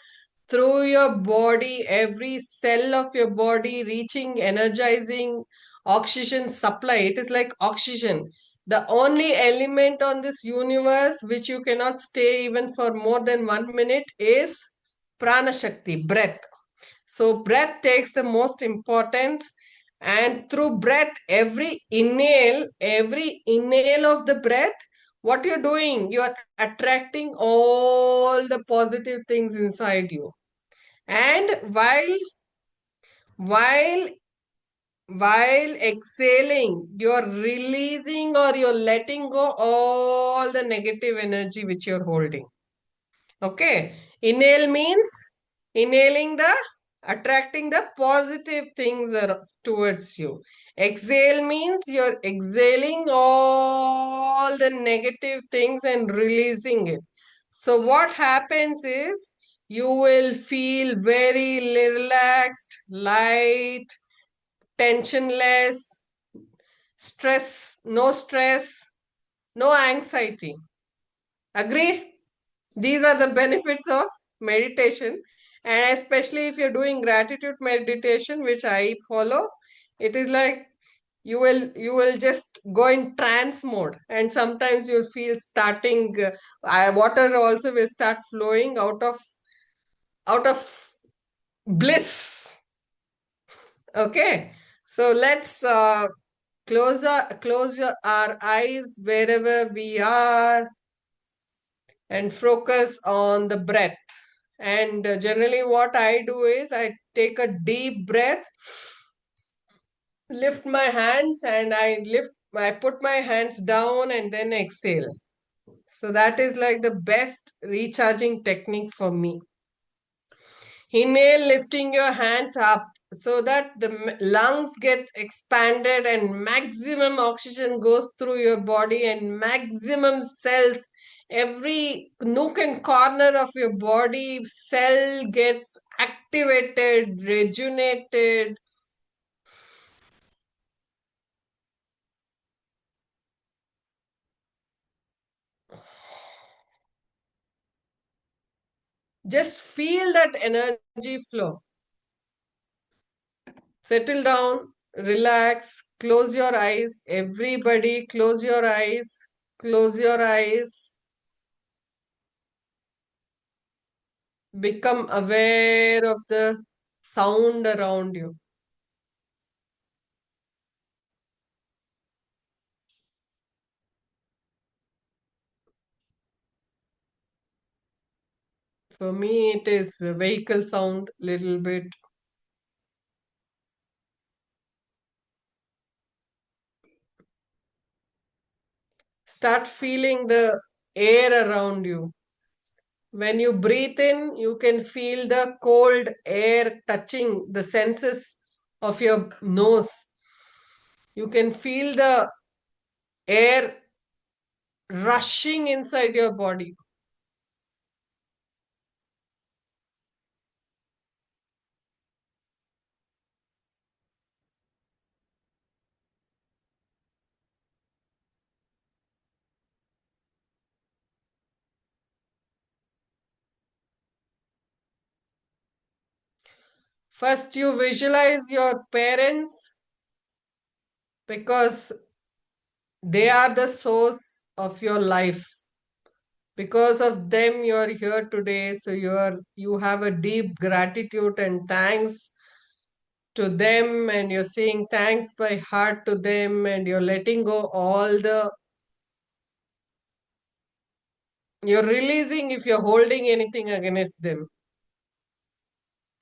through your body, every cell of your body reaching, energizing oxygen supply. It is like oxygen. The only element on this universe which you cannot stay even for more than 1 minute is prana shakti, breath. So breath takes the most importance. And through breath, every inhale of the breath, what you're doing, you are attracting all the positive things inside you. And while exhaling, you're releasing or you're letting go all the negative energy which you're holding. Okay. Inhale means inhaling attracting the positive things towards you. Exhale means you're exhaling all the negative things and releasing it. So what happens is you will feel very relaxed, light, tensionless, stress, no anxiety. Agree? These are the benefits of meditation. And especially if you're doing gratitude meditation, which I follow, it is like you will just go in trance mode, and sometimes you'll feel starting water also will start flowing out of bliss. Okay, so let's close our eyes wherever we are and focus on the breath. And generally, what I do is I take a deep breath, lift my hands, and I put my hands down and then exhale. So that is like the best recharging technique for me. Inhale, lifting your hands up so that the lungs gets expanded and maximum oxygen goes through your body and maximum cells, every nook and corner of your body cell gets activated, rejuvenated. Just feel that energy flow. Settle down, relax, close your eyes. Everybody, close your eyes. Close your eyes. Become aware of the sound around you. For me, it is a vehicle sound, little bit. Start feeling the air around you. When you breathe in, you can feel the cold air touching the senses of your nose. You can feel the air rushing inside your body. First, you visualize your parents because they are the source of your life. Because of them, you are here today. So you have a deep gratitude and thanks to them, and you're saying thanks by heart to them, and you're letting go all the you're releasing if you're holding anything against them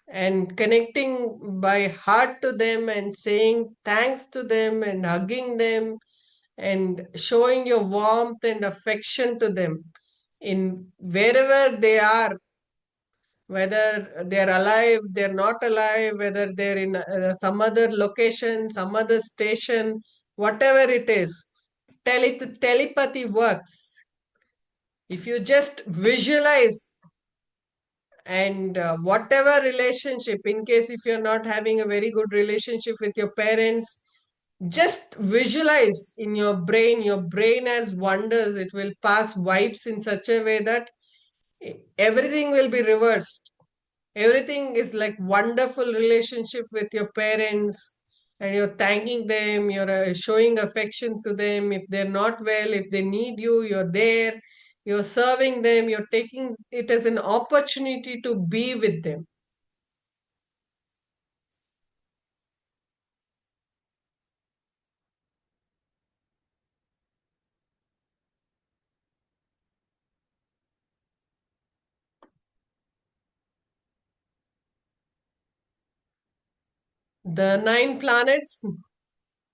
and connecting by heart to them and saying thanks to them and hugging them and showing your warmth and affection to them in wherever they are, whether they're alive, they're not alive, whether they're in some other location, some other station, whatever it is. Telepathy works. If you just visualize and whatever relationship, in case if you're not having a very good relationship with your parents, just visualize in your brain has wonders. It will pass vibes in such a way that everything will be reversed. Everything is like wonderful relationship with your parents, and you're thanking them, you're showing affection to them. If they're not well, if they need you, you're there, you're serving them, you're taking it as an opportunity to be with them. The 9 planets,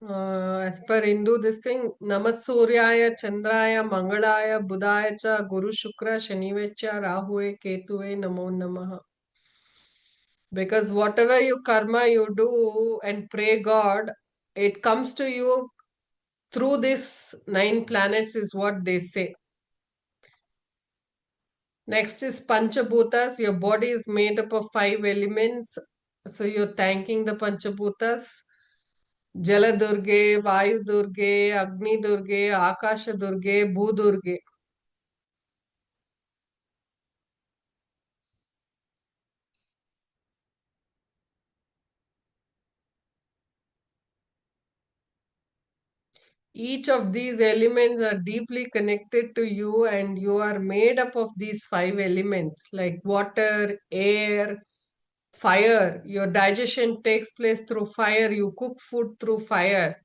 as per Hindu, this thing, Namasuryaya, Chandraya, Mangalaya, Budhaya cha, Guru Shukra, Shanivecha, Rahue, Ketue, Namo Namaha. Because whatever you karma you do and pray God, it comes to you through these 9 planets, is what they say. Next is Panchabhutas. Your body is made up of 5 elements. So you're thanking the Panchabhutas. Jala Durge, Vayu Durge, Agni Durge, Akasha Durge, Bhu Durge. Each of these elements are deeply connected to you, and you are made up of these 5 elements like water, air, fire. Your digestion takes place through fire. You cook food through fire.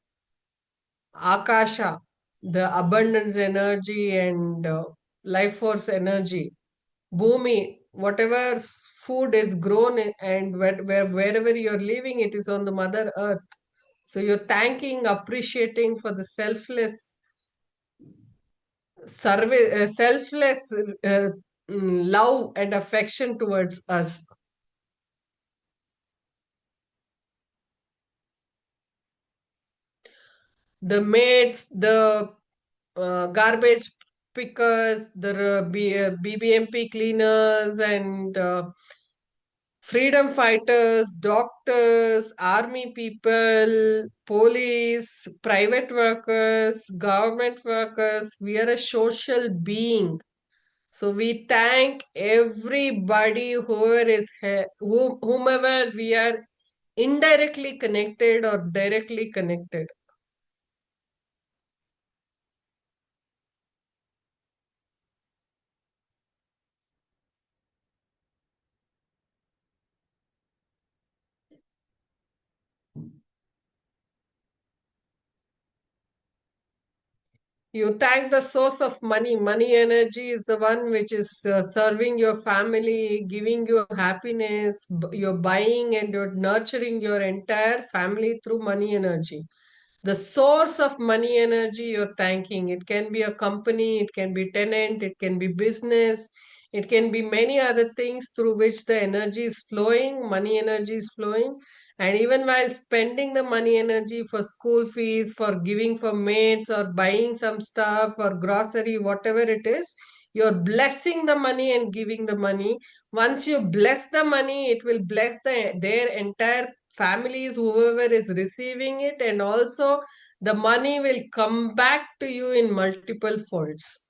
Akasha, the abundance energy and life force energy. Bhumi, whatever food is grown and wherever you're living, it is on the Mother Earth. So you're thanking, appreciating for the selfless love and affection towards us. The maids, the garbage pickers, the BBMP cleaners, and freedom fighters, doctors, army people, police, private workers, government workers. We are a social being. So we thank everybody, whomever we are indirectly connected or directly connected. You thank the source of money. Money energy is the one which is serving your family, giving you happiness. You're buying and you're nurturing your entire family through money energy. The source of money energy you're thanking. It can be a company, it can be tenant, it can be business, it can be many other things through which the energy is flowing, money energy is flowing. And even while spending the money energy for school fees, for giving for maids, or buying some stuff or grocery, whatever it is, you're blessing the money and giving the money. Once you bless the money, it will bless their entire families, whoever is receiving it, and also the money will come back to you in multiple folds.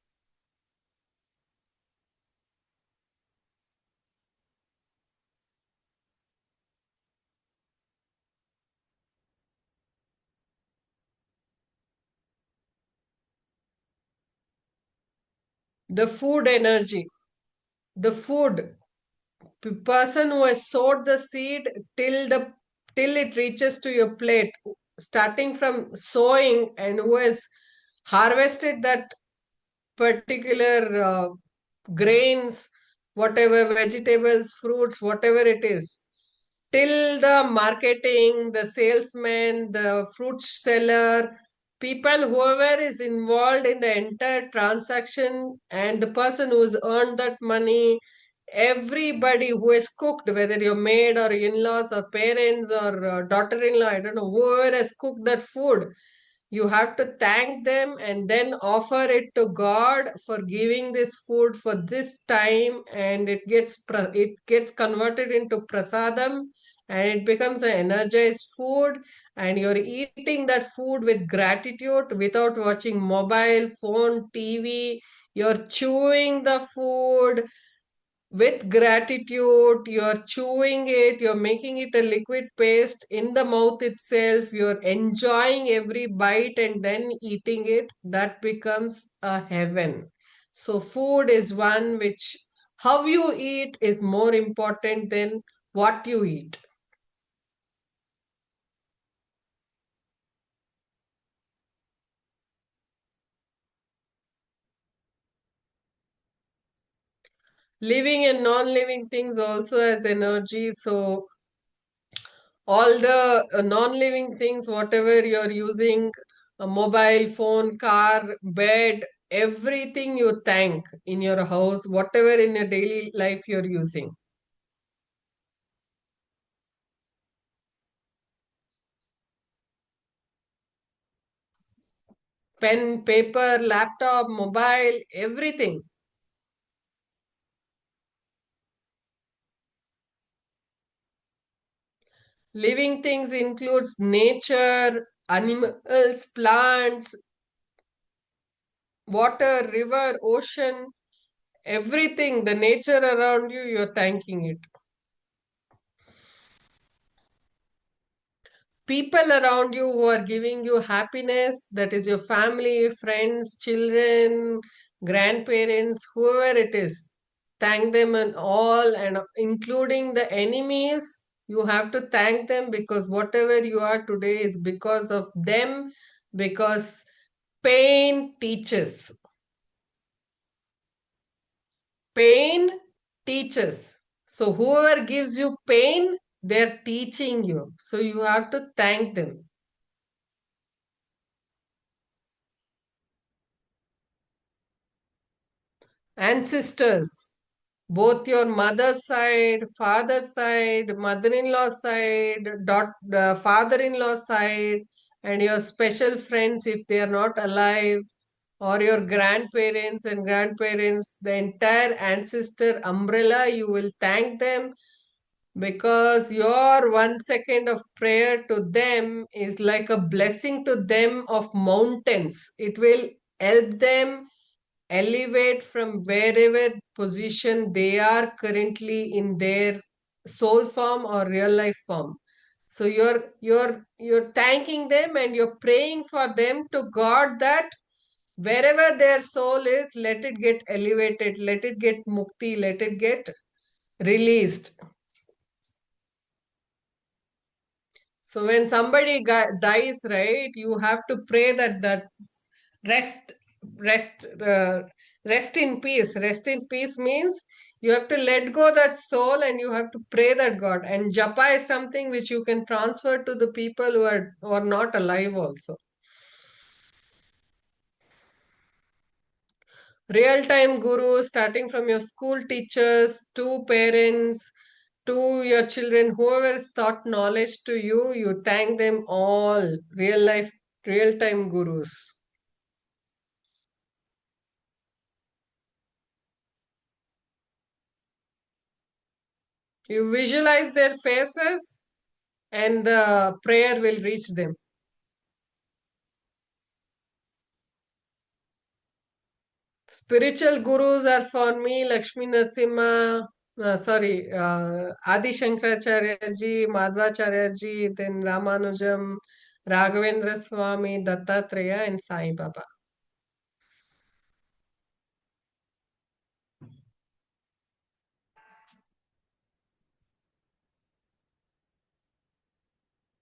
The food energy, the food person who has sowed the seed till it reaches to your plate, starting from sowing, and who has harvested that particular grains, whatever vegetables, fruits, whatever it is, till the marketing, the salesman, the fruit seller, people, whoever is involved in the entire transaction, and the person who's earned that money, everybody who has cooked, whether your maid or in-laws or parents or daughter-in-law, I don't know, whoever has cooked that food, you have to thank them and then offer it to God for giving this food for this time, and it gets converted into prasadam, and it becomes an energized food, and you're eating that food with gratitude without watching mobile phone, TV. You're chewing the food with gratitude. You're chewing it, you're making it a liquid paste in the mouth itself, you're enjoying every bite and then eating it. That becomes a heaven. So food is one which, how you eat is more important than what you eat. Living and non-living things also has energy. So all the non-living things, whatever you're using, a mobile phone, car, bed, everything you thank in your house, whatever in your daily life you're using. Pen, paper, laptop, mobile, everything. Living things includes nature, animals, plants, water, river, ocean, everything, the nature around you, you're thanking it. People around you who are giving you happiness, that is your family, friends, children, grandparents, whoever it is, thank them and all, and including the enemies, you have to thank them, because whatever you are today is because of them, because pain teaches. Pain teachers. So whoever gives you pain, they're teaching you. So you have to thank them. Ancestors, both your mother's side, father's side, mother-in-law side, father-in-law side, and your special friends if they are not alive, or your grandparents and grandparents, the entire ancestor umbrella, you will thank them because your 1 second of prayer to them is like a blessing to them of mountains. It will help them elevate from wherever position they are currently in their soul form or real life form. So you're thanking them and you're praying for them to God that wherever their soul is, let it get elevated, let it get mukti, let it get released. So when somebody dies, right, you have to pray that rest, rest, rest in peace. Rest in peace means you have to let go that soul and you have to pray that God. And japa is something which you can transfer to the people who are not alive also. Real-time guru, starting from your school teachers to parents to your children, whoever has taught knowledge to you, you thank them all. Real life, real-time gurus. You visualize their faces and the prayer will reach them. Spiritual gurus are for me Lakshmi Narasimha, Adi Shankaracharya ji, Madhvacharya ji, then Ramanujam, Raghavendra Swami, Dattatreya, and Sai Baba.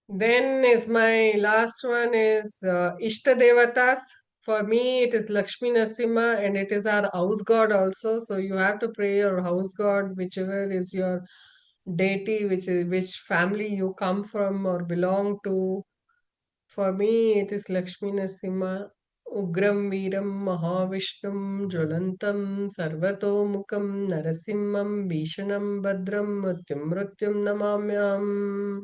Then is my last one is Ishta Devatas. For me, it is Lakshmi Narasimha and it is our house god also. So you have to pray your house god, whichever is your deity, which family you come from or belong to. For me, it is Lakshmi Narasimha. Ugram Veeram Mahavishnum Jwalantam Sarvatomukam Narasimham Bhishanam Badram Mrityum Namamyam.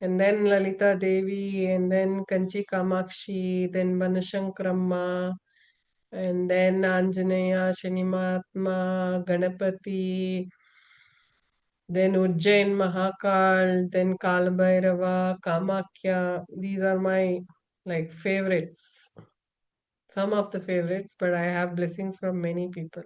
And then Lalita Devi, and then Kanchi Kamakshi, then Banashankramma, and then Anjaneya, Shanimatma, Ganapati, then Ujjain Mahakal, then Kalabhairava, Kamakya. These are my like favorites. Some of the favorites, but I have blessings from many people.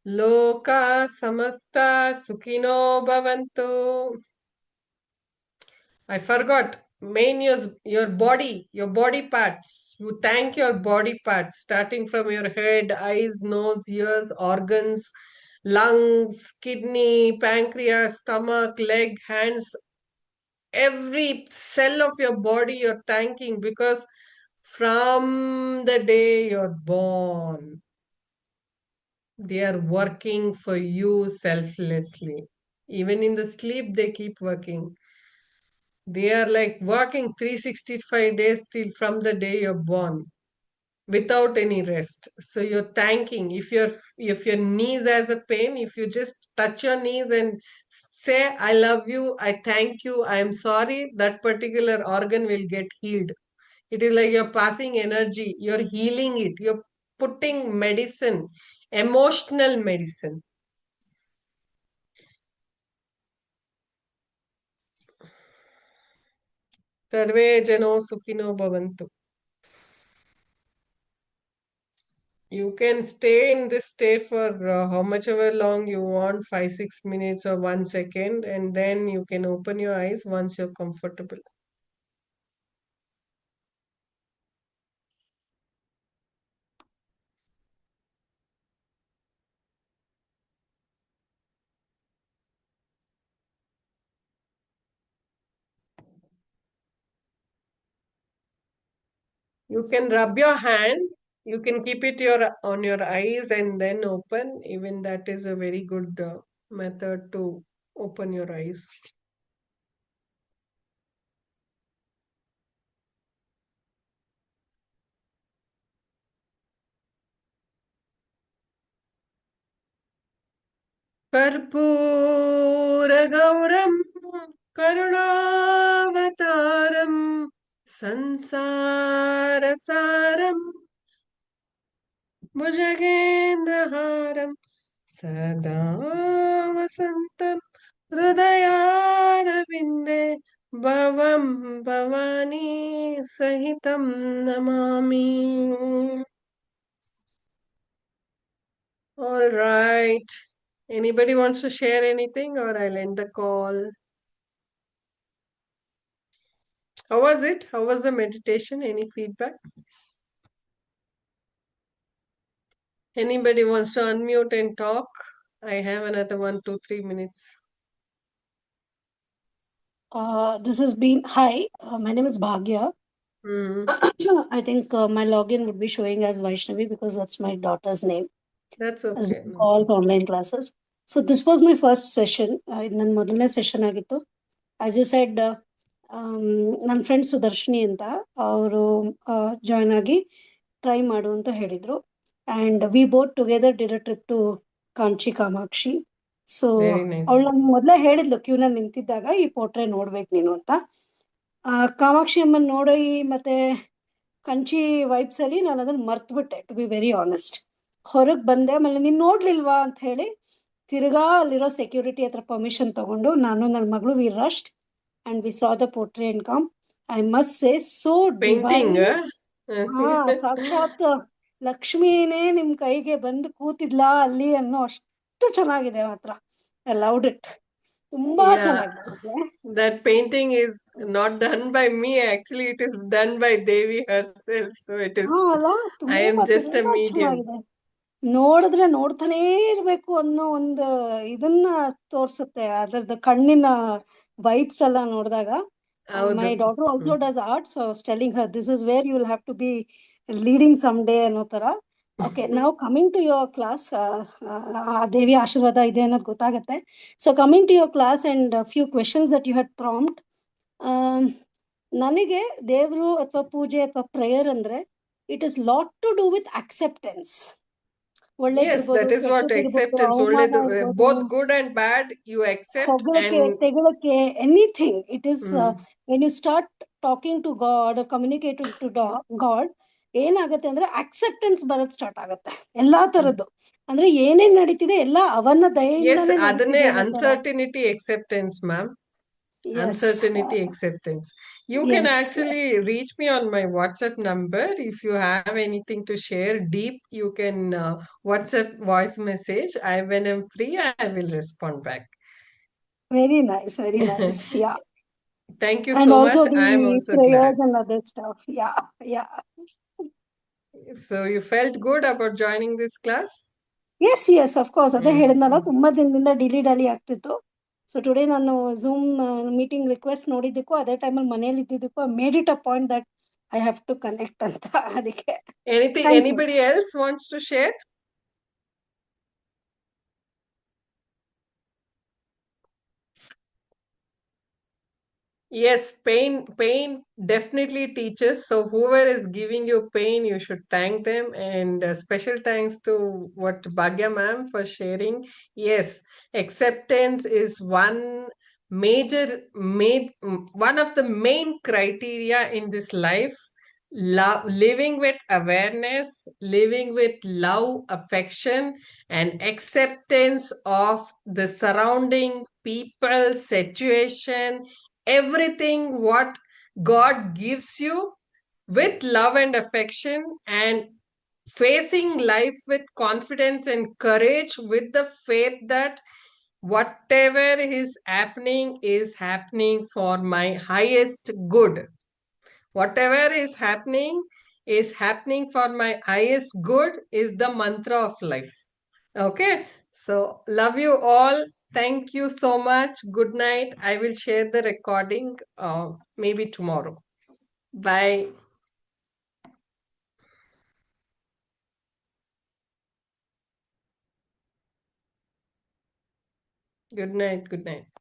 Loka samasta sukhino bhavantu. I forgot. Main your body parts. You thank your body parts, starting from your head, eyes, nose, ears, organs, lungs, kidney, pancreas, stomach, leg, hands, every cell of your body you're thanking because from the day you're born, they are working for you selflessly. Even in the sleep, they keep working. They are like working 365 days till from the day you're born without any rest. So you're thanking. If your knees has a pain, if you just touch your knees and say, I love you, I thank you, I am sorry, that particular organ will get healed. It is like you're passing energy, you're healing it, you're putting medicine, emotional medicine. Sarve jano sukhino bhavantu. You can stay in this state for how much ever long you want, 5, 6 minutes or 1 second, and then you can open your eyes once you're comfortable. You can rub your hand You can keep it on your eyes and then open. Even that is a very good method to open your eyes. कर्पूरगौरं करुणावतारं संसारसारं भुजगेन्द्रहारं सदा वसन्तं हृदयारविन्दे भवं भवानी सहितं Namami. All right. Anybody wants to share anything, or I'll end the call? How was it? How was the meditation? Any feedback? Anybody wants to unmute and talk? I have another 1, 2, 3 minutes. This has been hi. My name is Bhagya. Hmm. I think my login would be showing as Vaishnavi because that's my daughter's name. That's As okay. No calls problem. online classes. So this was my first session. ನನ್ನ ಮೊದಲನೇ session ಆಗಿತ್ತು. As you said, ನನ್ನ friend Sudarshini ಅಂತ ಅವರು join ಆಗಿ try ಮಾಡು ಅಂತ ಹೇಳಿದ್ರು. And we both together did a trip to Kanchi Kamakshi. So Very nice. ಅವಳು ನನ್ಗೆ ಮೊದಲೇ ಹೇಳಿದ್ಲು ಕ್ಯೂನಲ್ಲಿ ನಿಂತಿದ್ದಾಗ ಈ ಪೋಟ್ರೆ ನೋಡ್ಬೇಕು ನೀನು ಅಂತ. ಕಾಮಾಕ್ಷಿ ಅಮ್ಮನ್ ನೋಡಿ ಮತ್ತೆ ಕಂಚಿ ವೈಬ್ಸ್ ಅಲ್ಲಿ ನಾನು ಅದನ್ನ ಮರ್ತ್ಬಿಟ್ಟೆ, ಟು ಬಿ ವೆರಿ ಆನೆಸ್ಟ್. ಹೊರಗೆ ಬಂದೆ, ಆಮೇಲೆ ನೀನ್ ನೋಡ್ಲಿಲ್ವಾ ಅಂತ ಹೇಳಿ ತಿರ್ಗಾ ಅಲ್ಲಿರೋ ಸೆಕ್ಯೂರಿಟಿ ಹತ್ರ ಪರ್ಮಿಷನ್ ತಗೊಂಡು ನಾನು ನನ್ನ ಮಗಳು we rushed and we saw the portrait and come. I must say so Painting, divine. ಸಾಕ್ಷಾತ್ ಲಕ್ಷ್ಮೀನೇ ನಿಮ್ ಕೈಗೆ ಬಂದು ಕೂತಿದ್ಲಾ ಅಲ್ಲಿ ಅನ್ನೋ ಅಷ್ಟು ಚೆನ್ನಾಗಿದೆ ಮಾತ್ರ. I loved it. ತುಂಬಾ Yeah, ಚೆನ್ನಾಗಿದೆ. that painting is not done by me. Actually, it is done by Devi herself. So it is, ಅಲ್ಲ I am ತುಂಬಾ just a ತುಂಬಾ medium. ಚೆನ್ನಾಗಿದೆ. ನೋಡಿದ್ರೆ ನೋಡ್ತಾನೇ ಇರ್ಬೇಕು ಅನ್ನೋ ಒಂದು ಇದನ್ನ ತೋರ್ಸುತ್ತೆ ಅದರದ್ದು ಕಣ್ಣಿನ ವೈಬ್ಸ್ ಎಲ್ಲ ನೋಡಿದಾಗ. ಮೈ ಹೌದು. Daughter also does art, so I was telling her this is where you will have to be leading some day ಅನ್ನೋ ತರ. ಓಕೆ, ನಾವು ಕಮಿಂಗ್ ಟು ಯುವರ್ ಕ್ಲಾಸ್, ದೇವಿ ಆಶೀರ್ವಾದ ಇದೆ ಅನ್ನೋದು ಗೊತ್ತಾಗತ್ತೆ. So coming to your class and few questions that you had prompt. ನನಗೆ ದೇವರು ಅಥವಾ ಪೂಜೆ ಅಥವಾ ಪ್ರೇಯರ್ ಅಂದ್ರೆ it is lot to do with acceptance. Yes, ಒಳ್ಳೇದಿರ್ಬೋದು, that is what ಕೆಟ್ಟದಿರ್ಬೋದು, acceptance. ಅವಮಾನ ಇರ್ಬೋದು, Both good and bad, you accept ಹೊಗಳಕ್ಕೆ, and ತೆಗಳಕ್ಕೆ, anything. It is mm, when you start talking to God, communicating to God, ಏನಾಗತ್ತೆ ಅಂದ್ರೆ acceptance ಬರೋದ್ start ಆಗತ್ತೆ ಎಲ್ಲಾ ತರದ್ದು. ಅಂದ್ರೆ ಏನೇನ್ ನಡೀತಿದೆ ಎಲ್ಲ ಅವನ yes, ದಯೆಯಿಂದಾನೇ adane ನಡೀತಿದೆ ಅನ್ನೋ ತರ. uncertainty acceptance, ma'am. Yes, Uncertainty acceptance. You can yes, actually reach me on my WhatsApp number. If you have anything to share deep, you can WhatsApp voice message. When I'm free, I will respond back. Very nice, very nice. Yeah, Thank you and so also much. I am the also glad. prayers and other stuff. Yeah, yeah. So you felt good about joining this class? Yes yes, of course. ಅದೇ ಹೇಳಿದ್ನಲ್ಲ, ತುಂಬಾ ದಿನದಿಂದ delay ಆಗ್ತಿತ್ತು. So today ನಾನು Zoom meeting request ನೋಡಿದ್ದಕ್ಕೂ ಅದೇ ಟೈಮಲ್ಲಿ ಮನೇಲಿ ಇದ್ದಿದ್ದಕ್ಕೂ made it a point that I have to connect ಅಂತ. ಅದಕ್ಕೆ Anything, Thank you. anybody else wants to share? Yes, pain definitely teaches. So whoever is giving you pain, you should thank them. And special thanks to what Bhagya ma'am for sharing. Yes, acceptance is one one of the main criteria in this life. Living with awareness, living with love, affection, and acceptance of the surrounding people, situation, everything what God gives you with love and affection, and facing life with confidence and courage, with the faith that whatever is happening for my highest good. Whatever is happening for my highest good is the mantra of life. Okay, so love you all. Thank you so much. Good night. I will share the recording maybe tomorrow. Bye. Good night. Good night.